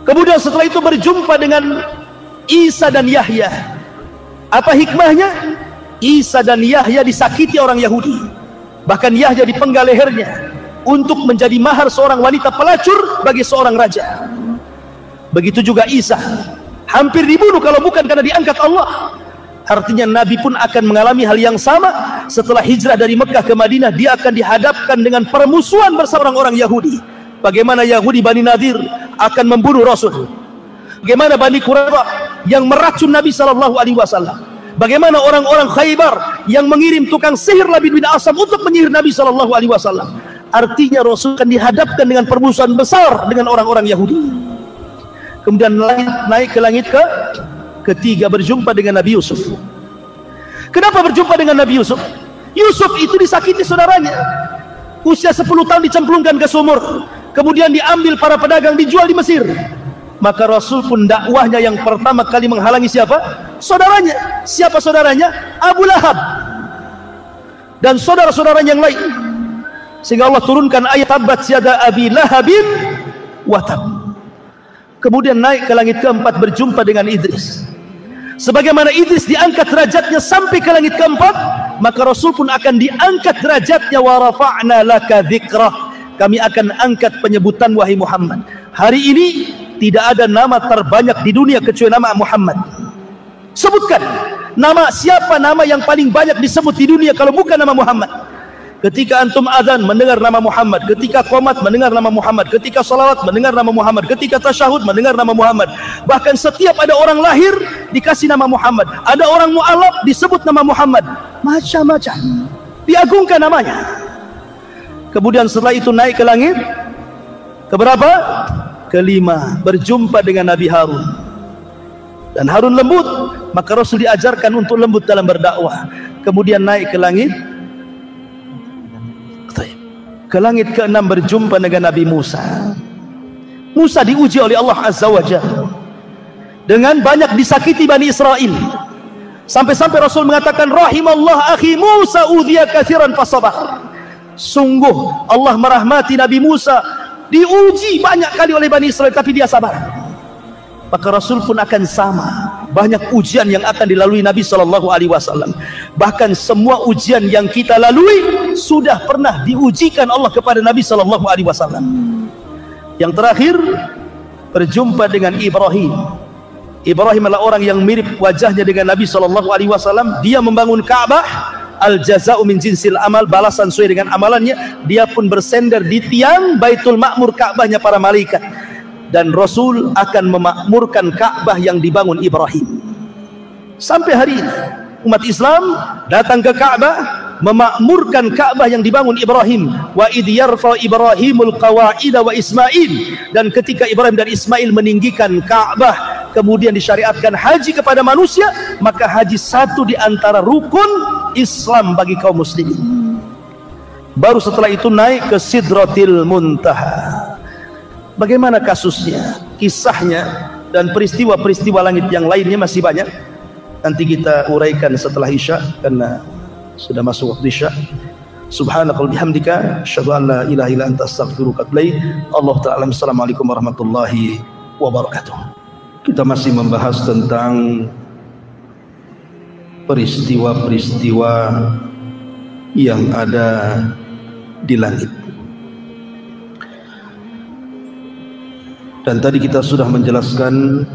Kemudian setelah itu berjumpa dengan Isa dan Yahya. Apa hikmahnya? Isa dan Yahya disakiti orang Yahudi, bahkan Yahya dipenggal lehernya untuk menjadi mahar seorang wanita pelacur bagi seorang raja. Begitu juga Isa, hampir dibunuh kalau bukan karena diangkat Allah. Artinya Nabi pun akan mengalami hal yang sama. Setelah hijrah dari Mekah ke Madinah, dia akan dihadapkan dengan permusuhan bersama orang-orang Yahudi. Bagaimana Yahudi Bani Nadir akan membunuh Rasul, bagaimana Bani Quraidah yang meracun Nabi SAW, bagaimana orang-orang Khaybar yang mengirim tukang sihir Labid bin Asam untuk menyihir Nabi SAW. Artinya Rasul akan dihadapkan dengan permusuhan besar dengan orang-orang Yahudi. Kemudian naik ke langit ketiga, berjumpa dengan Nabi Yusuf. Kenapa berjumpa dengan Nabi Yusuf? Yusuf itu disakiti saudaranya, usia 10 tahun dicemplungkan ke sumur, kemudian diambil para pedagang, dijual di Mesir. Maka Rasul pun dakwahnya yang pertama kali menghalangi siapa? Saudaranya. Siapa saudaranya? Abu Lahab dan saudara-saudaranya yang lain. Sehingga Allah turunkan ayat tabat yada abi lahabin wa tab. Kemudian naik ke langit keempat, berjumpa dengan Idris. Sebagaimana Idris diangkat derajatnya sampai ke langit keempat, maka Rasul pun akan diangkat derajatnya. Wa rafa'na laka dzikrah, kami akan angkat penyebutan wahai Muhammad. Hari ini tidak ada nama terbanyak di dunia kecuali nama Muhammad. Sebutkan nama, siapa nama yang paling banyak disebut di dunia kalau bukan nama Muhammad? Ketika antum azan mendengar nama Muhammad, ketika qomat mendengar nama Muhammad, ketika salawat mendengar nama Muhammad, ketika tasyahud mendengar nama Muhammad. Bahkan setiap ada orang lahir dikasih nama Muhammad, ada orang mu'alaf disebut nama Muhammad, macam-macam diagungkan namanya. Kemudian setelah itu naik ke langit keberapa? Kelima, berjumpa dengan Nabi Harun. Dan Harun lembut, maka Rasul diajarkan untuk lembut dalam berdakwah. Kemudian naik ke langit, ke langit ke-6 berjumpa dengan Nabi Musa. Musa diuji oleh Allah Azza wa Jalla dengan banyak disakiti Bani Israel, sampai-sampai Rasul mengatakan, rahimallah akhi Musa udhiya katsiran fasabar. Sungguh Allah merahmati Nabi Musa, diuji banyak kali oleh Bani Israel tapi dia sabar. Maka Rasul pun akan sama, banyak ujian yang akan dilalui Nabi SAW. Bahkan semua ujian yang kita lalui sudah pernah diujikan Allah kepada Nabi SAW. Yang terakhir, berjumpa dengan Ibrahim. Ibrahim adalah orang yang mirip wajahnya dengan Nabi SAW. Dia membangun Ka'bah, al-jaza'u min jinsil amal, balasan sesuai dengan amalannya. Dia pun bersender di tiang Baitul Ma'mur, Ka'bahnya para malaikat. Dan Rasul akan memakmurkan Ka'bah yang dibangun Ibrahim. Sampai hari ini umat Islam datang ke Ka'bah, memakmurkan Ka'bah yang dibangun Ibrahim. Wa idh yarfa Ibrahimul qawa'ida wa Ismail. Dan ketika Ibrahim dan Ismail meninggikan Ka'bah, kemudian disyariatkan haji kepada manusia, maka haji satu di antara rukun Islam bagi kaum muslimin. Baru setelah itu naik ke Sidratil Muntaha. Bagaimana kasusnya, kisahnya, dan peristiwa-peristiwa langit yang lainnya masih banyak. Nanti kita uraikan setelah Isya, karena sudah masuk waktu Isya. Subhanakal bihamdika asyhadu an la ilaha illa anta astaghfiruka wa atubu ilaik. Allah ta'ala. Assalamualaikum warahmatullahi wabarakatuh. Kita masih membahas tentang peristiwa-peristiwa yang ada di langit. Dan tadi kita sudah menjelaskan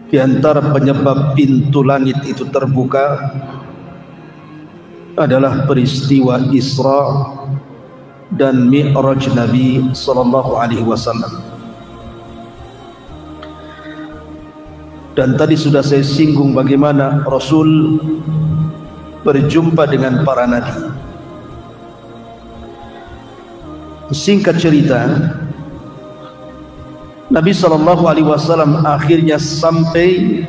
di antara penyebab pintu langit itu terbuka adalah peristiwa Isra dan Mi'raj Nabi sallallahu alaihi wasallam. Dan tadi sudah saya singgung bagaimana Rasul berjumpa dengan para nabi. Singkat cerita, Nabi SAW akhirnya sampai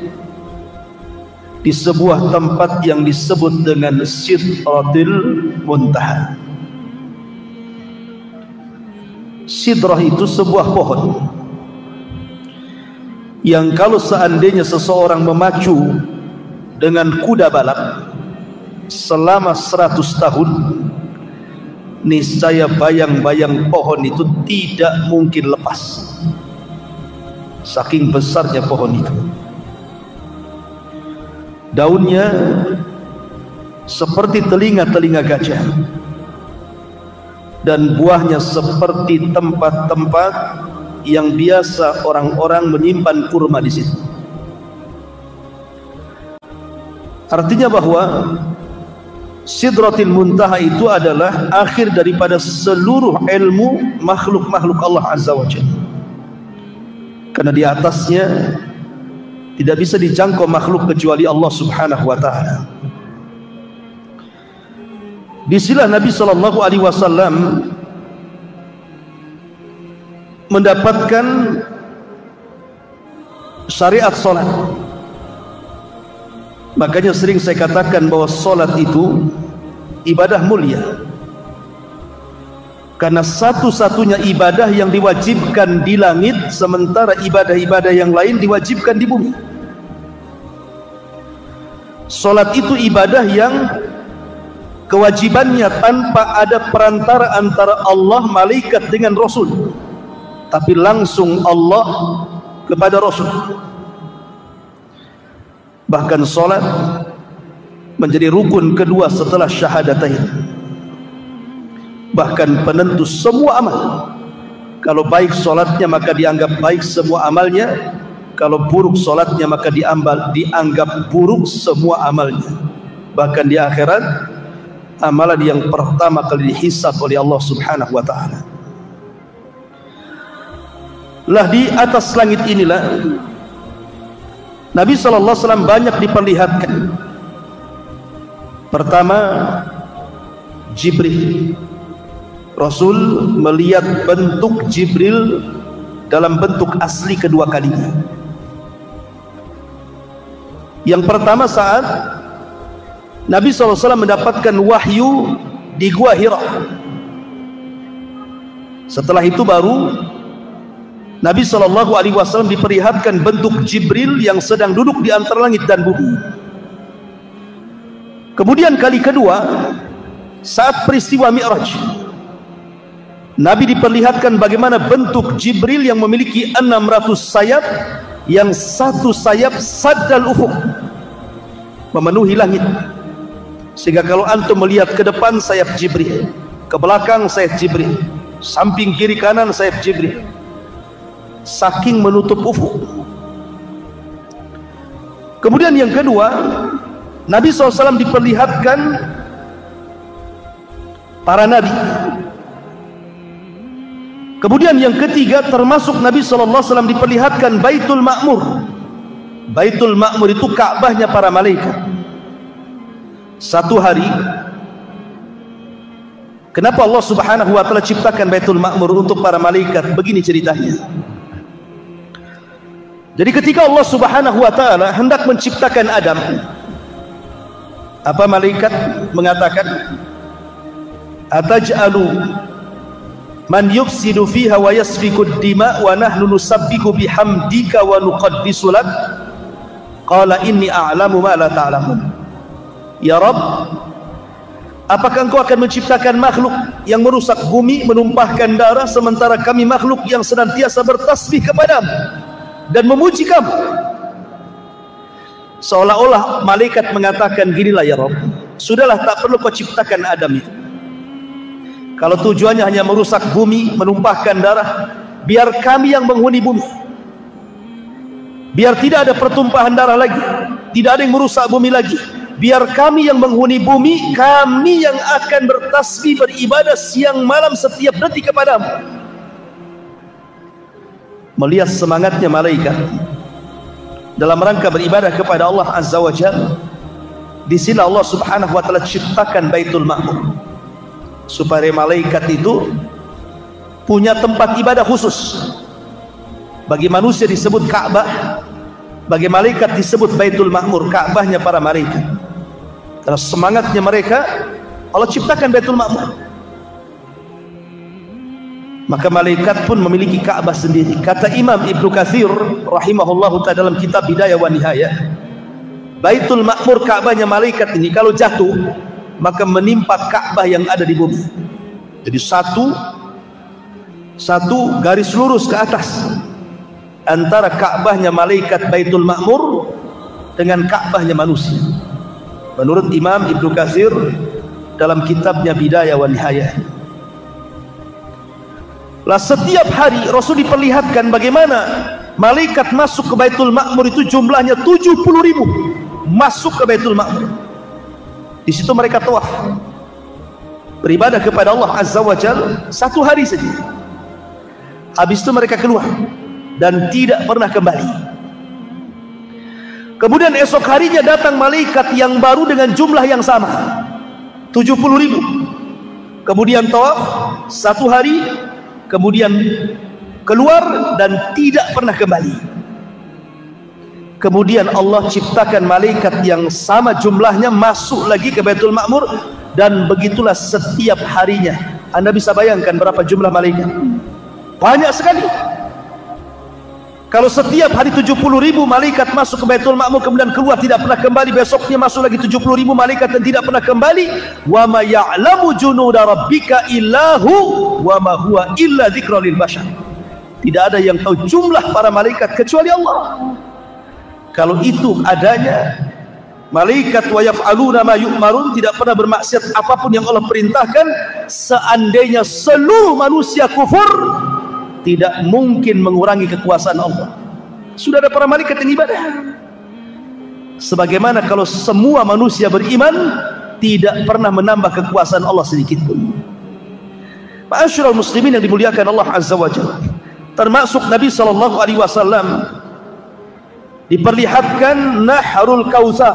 di sebuah tempat yang disebut dengan Sidratil Muntaha. Sidrah itu sebuah pohon yang kalau seandainya seseorang memacu dengan kuda balap selama 100 tahun, niscaya bayang-bayang pohon itu tidak mungkin lepas. Saking besarnya pohon itu. Daunnya seperti telinga-telinga gajah, dan buahnya seperti tempat-tempat yang biasa orang-orang menyimpan kurma di situ. Artinya bahwa Sidratil Muntaha itu adalah akhir daripada seluruh ilmu makhluk-makhluk Allah Azza wa Jalla. Karena di atasnya tidak bisa dijangkau makhluk kecuali Allah Subhanahu wa taala. Disinilah Nabi sallallahu alaihi wasallam mendapatkan syariat salat. Makanya sering saya katakan bahwa salat itu ibadah mulia. Karena satu-satunya ibadah yang diwajibkan di langit, sementara ibadah-ibadah yang lain diwajibkan di bumi. Salat itu ibadah yang kewajibannya tanpa ada perantara antara Allah, malaikat dengan Rasul, tapi langsung Allah kepada Rasul. Bahkan salat menjadi rukun kedua setelah syahadatain. Bahkan penentu semua amal. Kalau baik solatnya maka dianggap baik semua amalnya. Kalau buruk solatnya maka dianggap buruk semua amalnya. Bahkan di akhirat, amalan yang pertama kali dihisab oleh Allah Subhanahu wa ta'ala. Lah di atas langit inilah Nabi SAW banyak diperlihatkan. Pertama, Jibril. Rasul melihat bentuk Jibril dalam bentuk asli kedua kalinya. Yang pertama saat Nabi SAW mendapatkan wahyu di Gua Hira. Setelah itu baru Nabi SAW diperlihatkan bentuk Jibril yang sedang duduk di antara langit dan bumi. Kemudian kali kedua saat peristiwa Mi'raj, Nabi diperlihatkan bagaimana bentuk Jibril yang memiliki 600 sayap, yang satu sayap saddal ufuk, memenuhi langit, sehingga kalau antum melihat ke depan sayap Jibril, ke belakang sayap Jibril, samping kiri kanan sayap Jibril, saking menutup ufuk. Kemudian yang kedua, Nabi SAW diperlihatkan para nabi. Kemudian yang ketiga, termasuk Nabi SAW diperlihatkan Baitul Ma'mur. Baitul Ma'mur itu Ka'bahnya para malaikat. Satu hari, kenapa Allah Subhanahu wa Ta'ala ciptakan Baitul Ma'mur untuk para malaikat? Begini ceritanya. Jadi ketika Allah Subhanahu wa Ta'ala hendak menciptakan Adam, apa malaikat mengatakan, ataj'alu man yufsidu fiha wa yasfiku ad-dima wa nahnu nusabbihu bihamdika wa nuqaddisu lak, qala inni a'lamu ma la ta'lamun. Ya Rabb, apakah engkau akan menciptakan makhluk yang merusak bumi, menumpahkan darah, sementara kami makhluk yang senantiasa bertasbih kepadamu dan memuji kamu? Seolah-olah malaikat mengatakan, ginilah ya Rabb, sudahlah, tak perlu kau ciptakan Adam itu. Kalau tujuannya hanya merusak bumi, menumpahkan darah, biar kami yang menghuni bumi, biar tidak ada pertumpahan darah lagi, tidak ada yang merusak bumi lagi, biar kami yang menghuni bumi, kami yang akan bertasbih, beribadah siang malam setiap detik kepadamu. Melihat semangatnya malaikat dalam rangka beribadah kepada Allah Azza wa Jalla, di sini Allah Subhanahu wa Ta'ala ciptakan Baitul Ma'mur, supaya malaikat itu punya tempat ibadah khusus. Bagi manusia disebut Ka'bah, bagi malaikat disebut Baitul Ma'mur, Ka'bahnya para malaikat. Karena semangatnya mereka, Allah ciptakan Baitul Ma'mur. Maka malaikat pun memiliki Ka'bah sendiri. Kata Imam Ibnu Katsir rahimahullahu ta'ala dalam kitab Bidayah wa Nihayah, Baitul Ma'mur, Ka'bahnya malaikat ini, kalau jatuh maka menimpa Ka'bah yang ada di bumi. Jadi satu garis lurus ke atas antara Ka'bahnya malaikat Baitul Ma'mur dengan Ka'bahnya manusia, menurut Imam Ibnu Katsir dalam kitabnya Bidayah wa Nihayah. Lah setiap hari Rasul diperlihatkan bagaimana malaikat masuk ke Baitul Ma'mur itu jumlahnya 70.000 masuk ke Baitul Ma'mur. Di situ mereka tawaf, beribadah kepada Allah Azza wa Jalla satu hari saja. Habis itu mereka keluar dan tidak pernah kembali. Kemudian esok harinya datang malaikat yang baru dengan jumlah yang sama, 70.000. Kemudian tawaf satu hari, kemudian keluar dan tidak pernah kembali. Kemudian Allah ciptakan malaikat yang sama jumlahnya masuk lagi ke Baitul Ma'mur, dan begitulah setiap harinya. Anda bisa bayangkan berapa jumlah malaikat? Banyak sekali. Kalau setiap hari 70.000 malaikat masuk ke Baitul Ma'mur kemudian keluar tidak pernah kembali, besoknya masuk lagi 70.000 malaikat dan tidak pernah kembali. Wa ma ya'lamu junuda rabbika illahu wa ma huwa illa dzikra lil bashar. Tidak ada yang tahu jumlah para malaikat kecuali Allah. Kalau itu adanya, malaikat wa yaf'aluna ma yu'marun, tidak pernah bermaksiat apapun yang Allah perintahkan. Seandainya seluruh manusia kufur, tidak mungkin mengurangi kekuasaan Allah. Sudah ada para malaikat yang ibadah. Sebagaimana kalau semua manusia beriman, tidak pernah menambah kekuasaan Allah sedikit pun. Ma'asyiral muslimin yang dimuliakan Allah Azza wa Jalla, termasuk Nabi SAW diperlihatkan Nahrul Kautsar.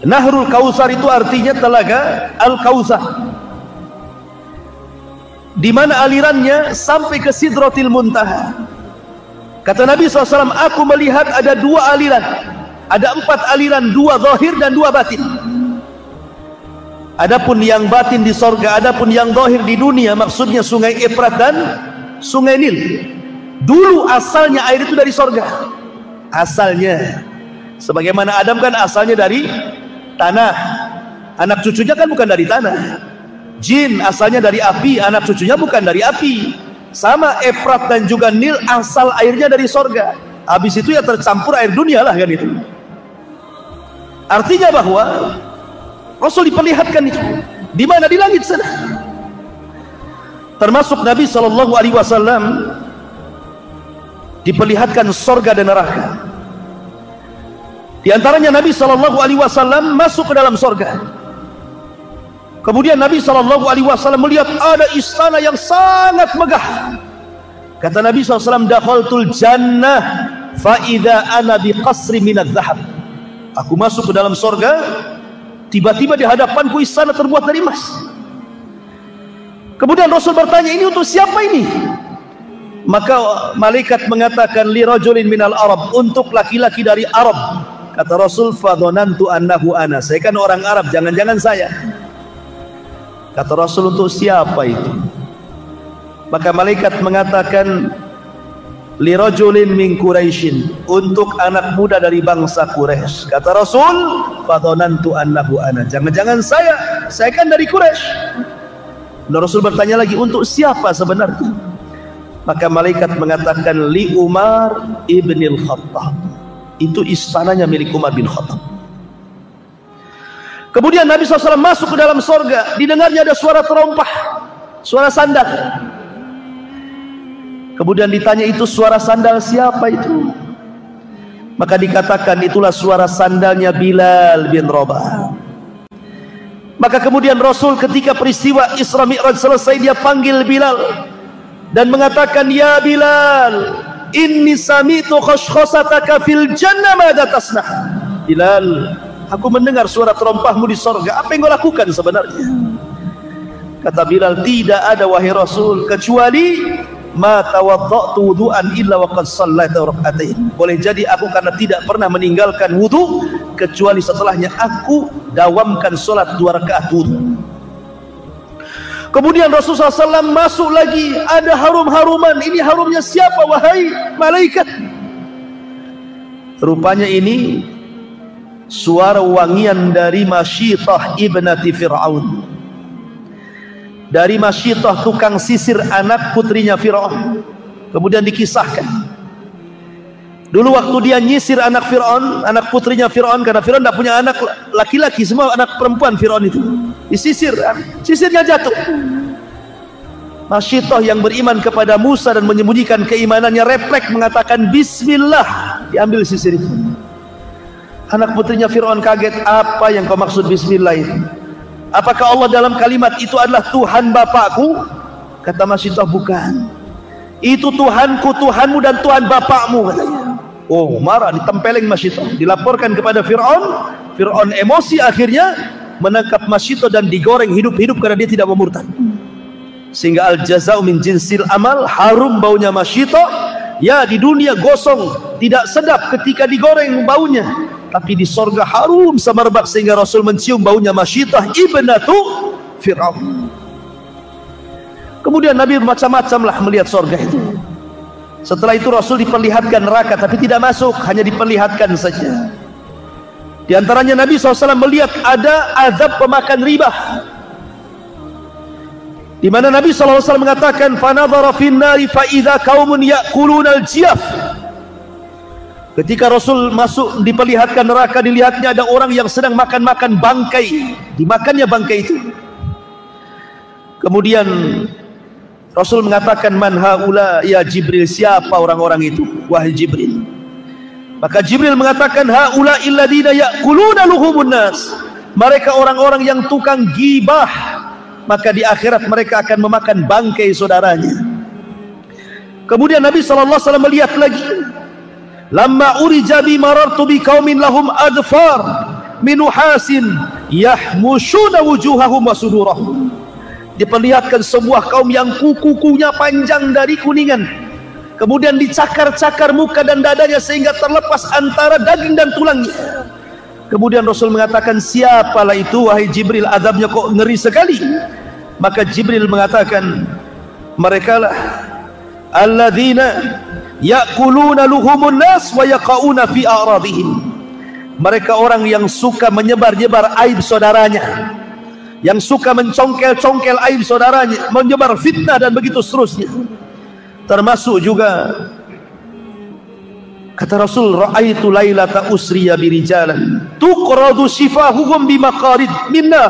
Nahrul Kautsar itu artinya telaga Al-Kautsar, di mana alirannya sampai ke Sidratil Muntaha. Kata Nabi SAW, aku melihat ada 2 aliran, ada 4 aliran, 2 zahir dan 2 batin. Adapun yang batin di sorga, adapun yang zahir di dunia, maksudnya sungai Efrat dan sungai Nil. Dulu asalnya air itu dari sorga, asalnya. Sebagaimana Adam kan asalnya dari tanah, anak cucunya kan bukan dari tanah. Jin asalnya dari api, anak cucunya bukan dari api. Sama Efrat dan juga Nil asal airnya dari sorga. Habis itu ya tercampur air dunia lah kan itu. Artinya bahwa Rasul diperlihatkan itu di mana, di langit sana. Termasuk Nabi SAW diperlihatkan sorga dan neraka. Di antaranya Nabi SAW masuk ke dalam sorga. Kemudian Nabi SAW melihat ada istana yang sangat megah. Kata Nabi SAW, dakhaltul jannah fa idza ana bi qasri minadz zahab. Aku masuk ke dalam sorga, tiba-tiba di hadapanku istana terbuat dari emas. Kemudian Rasul bertanya, ini untuk siapa ini? Maka malaikat mengatakan, li rajulin minal Arab, untuk laki-laki dari Arab. Kata Rasul, fadhanantu annahu ana, saya kan orang Arab, jangan-jangan saya. Kata Rasul, untuk siapa itu? Maka malaikat mengatakan, li rajulin min Quraisyin, untuk anak muda dari bangsa Quraisy. Kata Rasul, fadhanantu annahu ana, jangan-jangan saya kan dari Quraisy. Dan Rasul bertanya lagi, untuk siapa sebenarnya? Maka malaikat mengatakan, li Umar ibnil Khattab, itu istananya milik Umar bin Khattab. Kemudian Nabi SAW masuk ke dalam sorga, didengarnya ada suara terompah, suara sandal. Kemudian ditanya, itu suara sandal siapa itu? Maka dikatakan, itulah suara sandalnya Bilal bin Rabah. Maka kemudian Rasul ketika peristiwa Isra Mi'raj selesai, dia panggil Bilal dan mengatakan, ya Bilal, inni sami'tu khashkhasataka fil jannah madza tasnah. Bilal, aku mendengar suara terompahmu di sorga, apa yang kau lakukan sebenarnya? Kata Bilal, tidak ada wahai Rasul, kecuali ma tawadda'tu wudu'an illa wa qad shallaitu rak'atain. Boleh jadi aku karena tidak pernah meninggalkan wudu, kecuali setelahnya aku dawamkan salat 2 rakaat wudu. Kemudian Rasulullah SAW masuk lagi, ada harum-haruman. Ini harumnya siapa wahai malaikat? Rupanya ini suara wangian dari Masyitah ibnati Fir'aun, dari Masyitah tukang sisir anak putrinya Fir'aun. Kemudian dikisahkan, dulu waktu dia nyisir anak Fir'aun, anak putrinya Fir'aun, karena Fir'aun tidak punya anak laki-laki, semua anak perempuan Fir'aun itu disisir, sisirnya jatuh. Masyitah yang beriman kepada Musa dan menyembunyikan keimanannya refleks mengatakan Bismillah, diambil sisir itu. Anak putrinya Fir'aun kaget, apa yang kau maksud Bismillah itu? Apakah Allah dalam kalimat itu adalah Tuhan bapakku? Kata Masyitah, bukan, itu Tuhanku, Tuhanmu dan Tuhan bapakmu, katanya. Oh, marah, ditempeleng Masyitah, dilaporkan kepada Fir'aun. Fir'aun emosi, akhirnya menangkap Masyitah dan digoreng hidup-hidup karena dia tidak memurtad. Sehingga al-jaza'u min jinsil amal, harum baunya Masyitah. Ya, di dunia gosong, tidak sedap ketika digoreng baunya, tapi di sorga harum semerbak sehingga Rasul mencium baunya Masyitah ibnatu Fir'aun. Kemudian Nabi macam-macam lah melihat sorga itu. Setelah itu Rasul diperlihatkan neraka, tapi tidak masuk, hanya diperlihatkan saja. Di antaranya Nabi SAW melihat ada azab pemakan riba, di mana Nabi SAW mengatakan, fanadhara fin nari fa idza qaumun ya'kuluna al-jiyaf. Ketika Rasul masuk diperlihatkan neraka, dilihatnya ada orang yang sedang makan-makan bangkai, dimakannya bangkai itu. Kemudian Rasul mengatakan, man haula ya Jibril, siapa orang-orang itu wahai Jibril? Maka Jibril mengatakan, haula illadina ya'kuluna luhumun nas, mereka orang-orang yang tukang gibah, maka di akhirat mereka akan memakan bangkai saudaranya. Kemudian Nabi SAW melihat lagi, lamma urija bi marartu bi qaumin lahum adfar min nuhasin yahmushuna wujuhahum wa sudurahum. Diperlihatkan sebuah kaum yang kuku-kukunya panjang dari kuningan, kemudian dicakar-cakar muka dan dadanya sehingga terlepas antara daging dan tulangnya. Kemudian Rasul mengatakan, siapalah itu wahai Jibril, azabnya kok ngeri sekali? Maka Jibril mengatakan, merekalah alladzina ya'kuluna luhumun nas wa yaqauna fi a'radihim. Mereka orang yang suka menyebar-nyebar aib saudaranya, yang suka mencongkel-congkel aib saudaranya, menyebar fitnah dan begitu seterusnya. Termasuk juga kata Rasul, ra'aitu lailata usriya birijalan tuqradu shifahuhum bimaqarid minnar.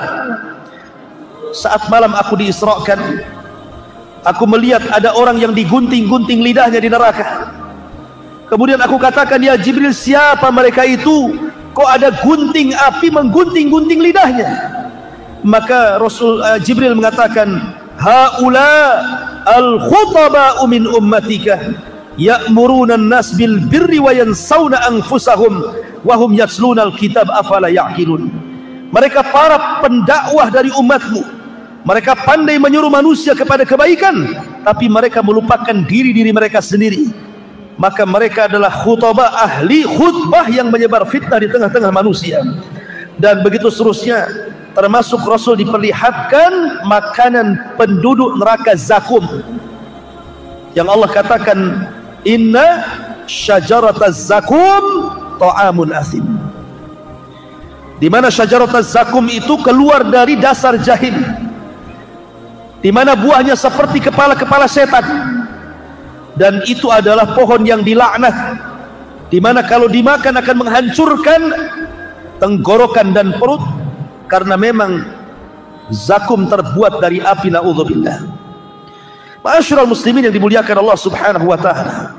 Saat malam aku diisrakan, aku melihat ada orang yang digunting-gunting lidahnya di neraka. Kemudian aku katakan, ya Jibril, siapa mereka itu? Kok ada gunting api menggunting-gunting lidahnya? Maka Jibril mengatakan, haula al-khutaba'u min ummatika ya'muruna an-nas bil birri wa yansawna anfusahum wa hum yatluna al-kitab afala ya'qilun. Mereka para pendakwah dari umatmu, mereka pandai menyuruh manusia kepada kebaikan, tapi mereka melupakan diri-diri mereka sendiri. Maka mereka adalah khutbah, ahli khutbah yang menyebar fitnah di tengah-tengah manusia. Dan begitu seterusnya. Termasuk Rasul diperlihatkan makanan penduduk neraka zakum, yang Allah katakan, inna syajarataz zakum ta'amun asim. Di mana syajarataz zakum itu keluar dari dasar jahim, di mana buahnya seperti kepala-kepala setan, dan itu adalah pohon yang dilaknat, di mana kalau dimakan akan menghancurkan tenggorokan dan perut, karena memang zakum terbuat dari api, na'udzubillah. Ma'asyiral muslimin yang dimuliakan Allah subhanahu wa ta'ala,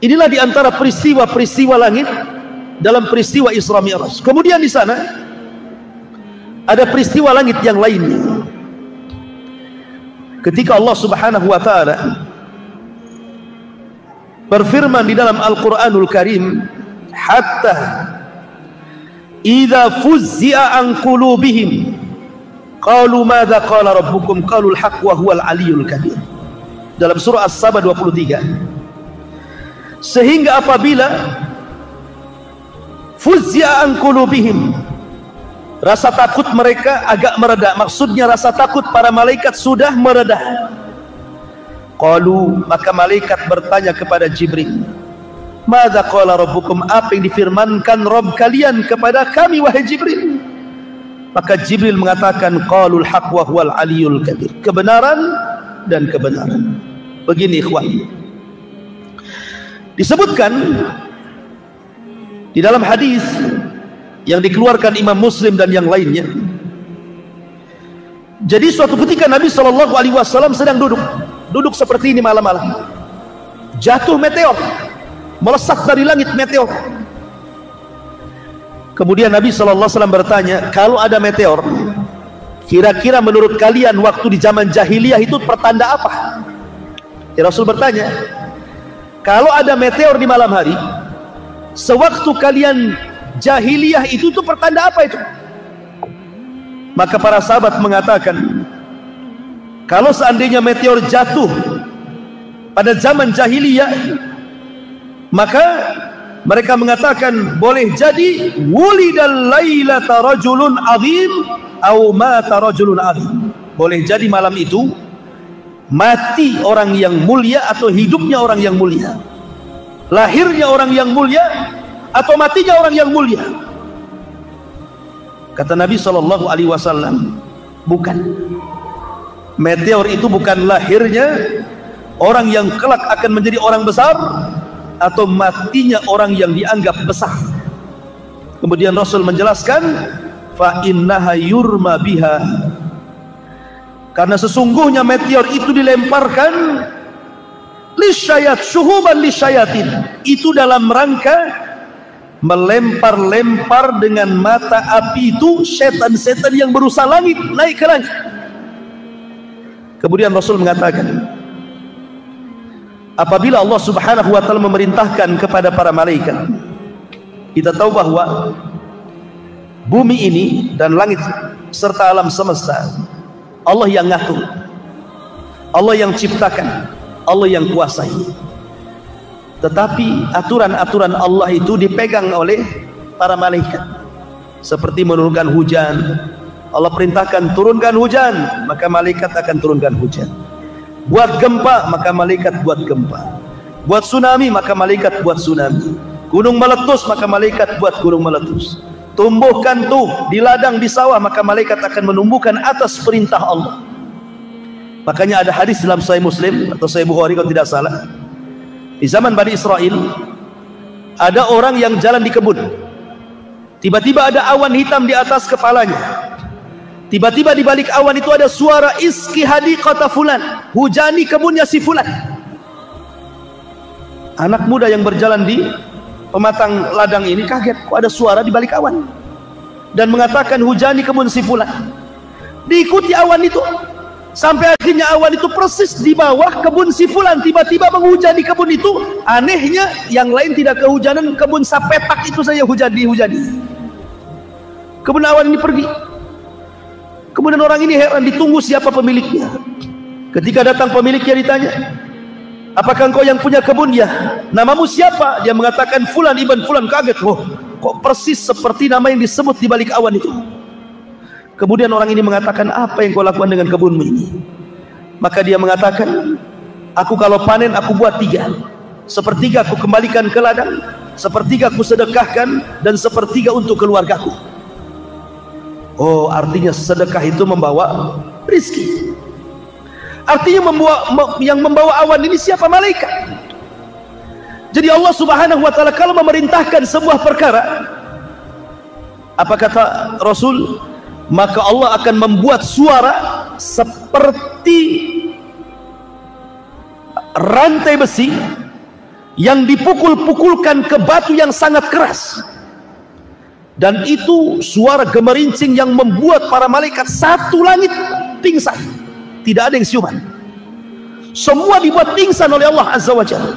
inilah diantara peristiwa-peristiwa langit dalam peristiwa Isra Mi'raj. Kemudian di sana ada peristiwa langit yang lainnya, ketika Allah subhanahu wa ta'ala berfirman di dalam Al-Quranul Karim, hatta idza fuzzi'a an qulubihim qalu madza qala rabbukum qalul haqq wa huwal aliyyul kabir. Dalam surah As-Saba 23. Sehingga apabila fuzzi'a an qulubihim, rasa takut mereka agak mereda, maksudnya rasa takut para malaikat sudah mereda. Qalu, maka malaikat bertanya kepada Jibril, madza qala rabbukum, apa yang difirmankan Rabb kalian kepada kami wahai Jibril? Maka Jibril mengatakan, qalul haqq wa huwal aliyyul kabir, kebenaran dan kebenaran. Begini ikhwan, disebutkan di dalam hadis yang dikeluarkan Imam Muslim dan yang lainnya. Jadi suatu ketika Nabi SAW sedang duduk seperti ini malam-malam, jatuh meteor, melesat dari langit meteor. Kemudian Nabi SAW bertanya, kalau ada meteor, kira-kira menurut kalian waktu di zaman jahiliyah itu pertanda apa? Ya, Rasul bertanya, kalau ada meteor di malam hari, sewaktu kalian jahiliyah itu tuh pertanda apa itu? Maka para sahabat mengatakan, kalau seandainya meteor jatuh pada zaman jahiliyah, maka mereka mengatakan boleh jadi wulidal lailata rajulun azim au mata rajulun azim. Boleh jadi malam itu mati orang yang mulia atau hidupnya orang yang mulia, lahirnya orang yang mulia atau matinya orang yang mulia. Kata Nabi SAW, bukan. Meteor itu bukan lahirnya orang yang kelak akan menjadi orang besar atau matinya orang yang dianggap besar. Kemudian Rasul menjelaskan, fa innaha yurma biha, karena sesungguhnya meteor itu dilemparkan lisyayat, syuhuban lisyayatin, itu dalam rangka melempar-lempar dengan mata api itu setan-setan yang berusaha langit, naik ke langit. Kemudian Rasul mengatakan, apabila Allah subhanahu wa ta'ala memerintahkan kepada para malaikat, kita tahu bahwa bumi ini dan langit serta alam semesta Allah yang ngatur, Allah yang ciptakan, Allah yang kuasai. Tetapi aturan-aturan Allah itu dipegang oleh para malaikat. Seperti menurunkan hujan, Allah perintahkan turunkan hujan, maka malaikat akan turunkan hujan. Buat gempa, maka malaikat buat gempa. Buat tsunami, maka malaikat buat tsunami. Gunung meletus, maka malaikat buat gunung meletus. Tumbuhkan tuh di ladang, di sawah, maka malaikat akan menumbuhkan atas perintah Allah. Makanya ada hadis dalam Sahih Muslim atau Sahih Bukhari kalau tidak salah, di zaman Bani Israel ada orang yang jalan di kebun, tiba-tiba ada awan hitam di atas kepalanya. Tiba-tiba di balik awan itu ada suara iski hadiqata fulan, hujani kebunnya si fulan. Anak muda yang berjalan di pematang ladang ini kaget, kok ada suara di balik awan, dan mengatakan hujani kebun si fulan. Diikuti awan itu sampai akhirnya awan itu persis di bawah kebun si fulan, tiba-tiba menghujani kebun itu. Anehnya yang lain tidak kehujanan, kebun sapetak itu saja dihujani. Kemudian awan ini pergi. Kemudian orang ini heran, ditunggu siapa pemiliknya. Ketika datang pemiliknya ditanya, apakah engkau yang punya kebun? Ya. Namamu siapa? Dia mengatakan fulan ibn fulan. Kaget, oh, kok persis seperti nama yang disebut di balik awan itu. Kemudian orang ini mengatakan, apa yang kau lakukan dengan kebunmu ini? Maka dia mengatakan, aku kalau panen aku buat 3. Sepertiga aku kembalikan ke ladang, sepertiga aku sedekahkan, dan sepertiga untuk keluargaku. Oh, artinya sedekah itu membawa rizki. Artinya yang membawa awan ini siapa? Malaikat. Jadi Allah Subhanahu wa ta'ala kalau memerintahkan sebuah perkara, apa kata Rasul? Maka Allah akan membuat suara seperti rantai besi yang dipukul-pukulkan ke batu yang sangat keras. Dan itu suara gemerincing yang membuat para malaikat satu langit pingsan. Tidak ada yang siuman. Semua dibuat pingsan oleh Allah Azza wa Jalla.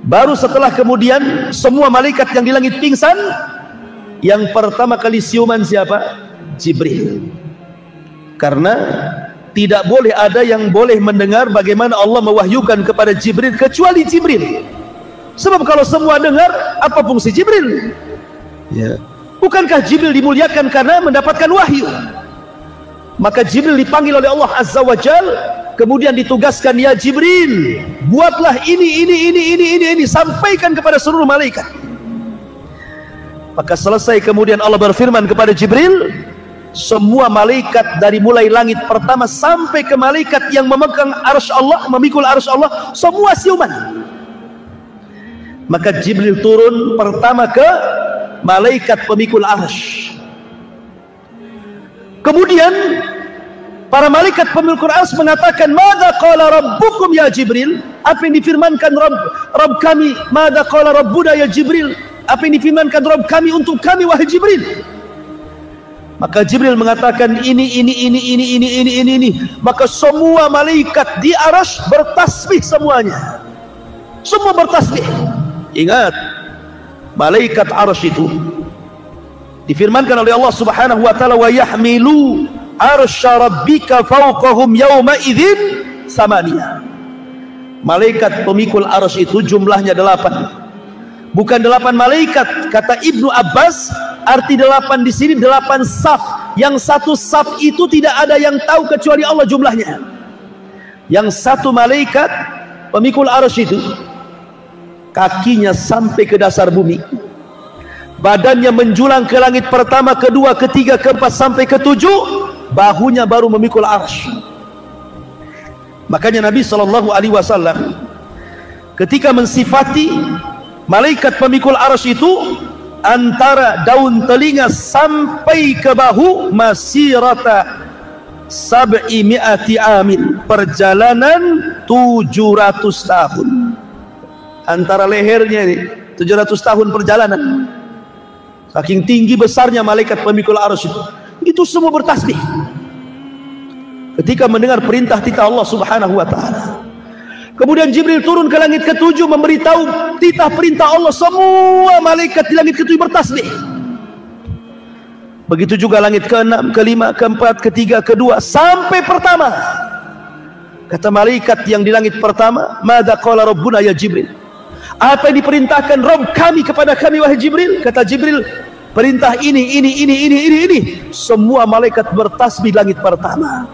Baru setelah kemudian semua malaikat yang di langit pingsan, yang pertama kali siuman siapa? Jibril. Karena tidak boleh ada yang boleh mendengar bagaimana Allah mewahyukan kepada Jibril kecuali Jibril. Sebab kalau semua dengar, apa fungsi Jibril? Ya. Bukankah Jibril dimuliakan karena mendapatkan wahyu? Maka Jibril dipanggil oleh Allah Azza wa Jal, kemudian ditugaskan, ya Jibril, buatlah ini, sampaikan kepada seluruh malaikat. Maka selesai kemudian Allah berfirman kepada Jibril, semua malaikat dari mulai langit pertama sampai ke malaikat yang memegang arsy Allah, memikul arsy Allah, semua siuman. Maka Jibril turun pertama ke malaikat pemikul arsy. Kemudian para malaikat pemikul arsy mengatakan, "Madza qala rabbukum ya Jibril?" Apa yang difirmankan Rabb kami? "Madza qala rabbuna ya Jibril?" Apa yang difirmankan Rabb kami untuk kami wahai Jibril? Maka Jibril mengatakan ini. Maka semua malaikat di arsy bertasbih semuanya. Semua bertasbih. Ingat, malaikat arsy itu difirmankan oleh Allah Subhanahu wa taala, wa yahmilu arsya rabbika fawqahum yawma idzin samaniyah. Malaikat pemikul arsy itu jumlahnya 8. Bukan 8 malaikat, kata Ibnu Abbas, arti 8 di sini 8 saf. Yang satu saf itu tidak ada yang tahu kecuali Allah jumlahnya. Yang satu malaikat pemikul arsy itu kakinya sampai ke dasar bumi, badannya menjulang ke langit pertama, kedua, ketiga, keempat sampai ketujuh, bahunya baru memikul arsy. Makanya Nabi SAW ketika mensifati malaikat pemikul arsy itu, antara daun telinga sampai ke bahu masirata 700 amin, perjalanan 700 tahun. Antara lehernya ini 700 tahun perjalanan. Saking tinggi besarnya malaikat pemikul arsy itu semua bertasbih ketika mendengar perintah titah Allah Subhanahu wa taala. Kemudian Jibril turun ke langit ke-7 memberitahu titah perintah Allah, semua malaikat di langit ke-7 bertasbih. Begitu juga langit ke-6, ke-5, ke-4, ke-3, ke-2 sampai pertama. Kata malaikat yang di langit pertama, "Madza qala rabbuna ya Jibril?" Apa yang diperintahkan Rabb kami kepada kami wahai Jibril? Kata Jibril, perintah ini. Semua malaikat bertasbih langit pertama.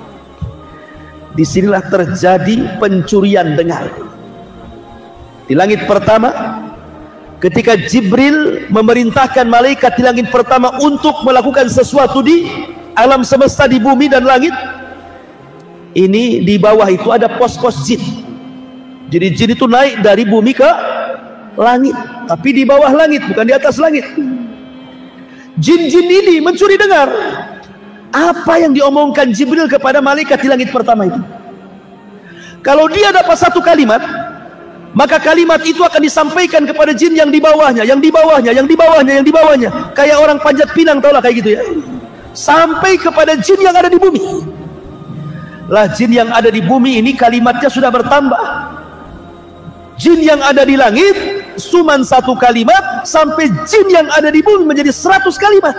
Disinilah terjadi pencurian dengar. Di langit pertama, ketika Jibril memerintahkan malaikat di langit pertama untuk melakukan sesuatu di alam semesta, di bumi dan langit, ini di bawah itu ada pos-pos jin. Jadi jin itu naik dari bumi ke langit, tapi di bawah langit, bukan di atas langit. Jin-jin ini mencuri dengar apa yang diomongkan Jibril kepada malaikat di langit pertama itu. Kalau dia dapat satu kalimat, maka kalimat itu akan disampaikan kepada jin yang di bawahnya, yang di bawahnya, yang di bawahnya, yang di bawahnya. Kayak orang panjat pinang, tau lah kayak gitu ya. Sampai kepada jin yang ada di bumi. Lah jin yang ada di bumi ini kalimatnya sudah bertambah. Jin yang ada di langit cuman satu kalimat, sampai jin yang ada di bumi menjadi 100 kalimat.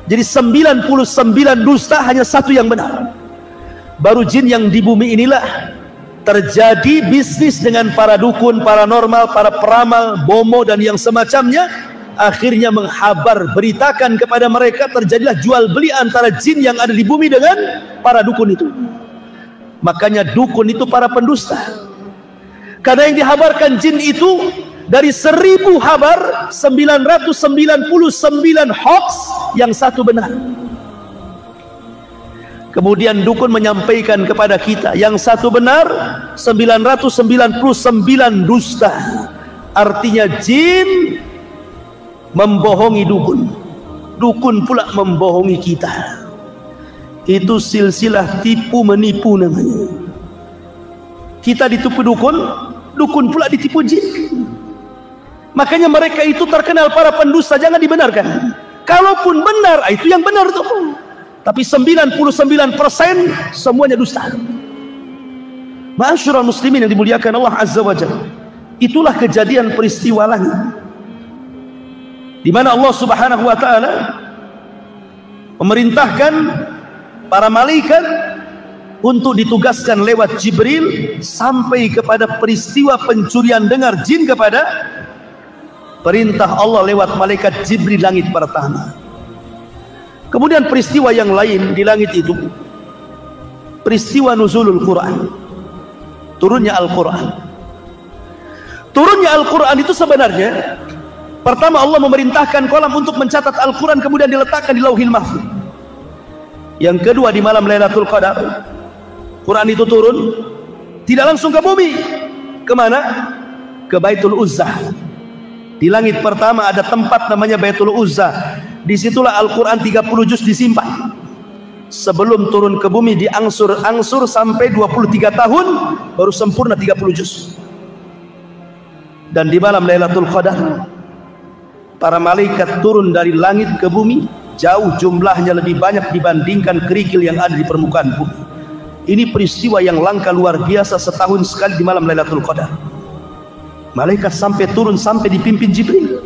Jadi 99 dusta, hanya satu yang benar. Baru jin yang di bumi inilah terjadi bisnis dengan para dukun, paranormal, para peramal, bomo dan yang semacamnya. Akhirnya menghabar, beritakan kepada mereka, terjadilah jual beli antara jin yang ada di bumi dengan para dukun itu. Makanya dukun itu para pendusta. Karena yang dihabarkan jin itu dari 1000 habar, 999 hoax, yang satu benar. Kemudian dukun menyampaikan kepada kita yang satu benar, 999 dusta. Artinya jin membohongi dukun, dukun pula membohongi kita. Itu silsilah tipu menipu namanya. Kita ditipu dukun, dukun pula ditipu jin. Makanya mereka itu terkenal para pendusta, jangan dibenarkan. Kalaupun benar, itu yang benar tuh. Tapi 99% semuanya dusta. Ma'asyiral muslimin yang dimuliakan Allah Azza wa Jalla. Itulah kejadian peristiwa langit, di mana Allah Subhanahu wa taala memerintahkan para malaikat untuk ditugaskan lewat Jibril sampai kepada peristiwa pencurian dengar jin kepada perintah Allah lewat malaikat Jibril langit pertama. Kemudian peristiwa yang lain di langit itu, peristiwa nuzulul Quran, turunnya Al-Quran. Turunnya Al-Quran itu sebenarnya, pertama Allah memerintahkan kolam untuk mencatat Al-Quran, kemudian diletakkan di Lauhil Mahfuz. Yang kedua, di malam Lailatul Qadar, Quran itu turun, tidak langsung ke bumi. Kemana? Ke Baitul Uzzah. Di langit pertama ada tempat namanya Baitul Uzzah. Disitulah Al-Quran 30 juz disimpan. Sebelum turun ke bumi diangsur-angsur sampai 23 tahun, baru sempurna 30 juz. Dan di malam Lailatul Qadar, para malaikat turun dari langit ke bumi, jauh jumlahnya lebih banyak dibandingkan kerikil yang ada di permukaan bumi. Ini peristiwa yang langka luar biasa, setahun sekali di malam Lailatul Qadar. Malaikat sampai turun, sampai dipimpin Jibril.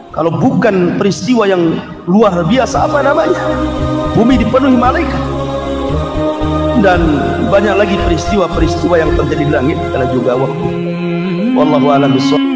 Kalau bukan peristiwa yang luar biasa, apa namanya? Bumi dipenuhi malaikat. Dan banyak lagi peristiwa-peristiwa yang terjadi di langit, karena juga waktu. Wallahu a'lam bishawab.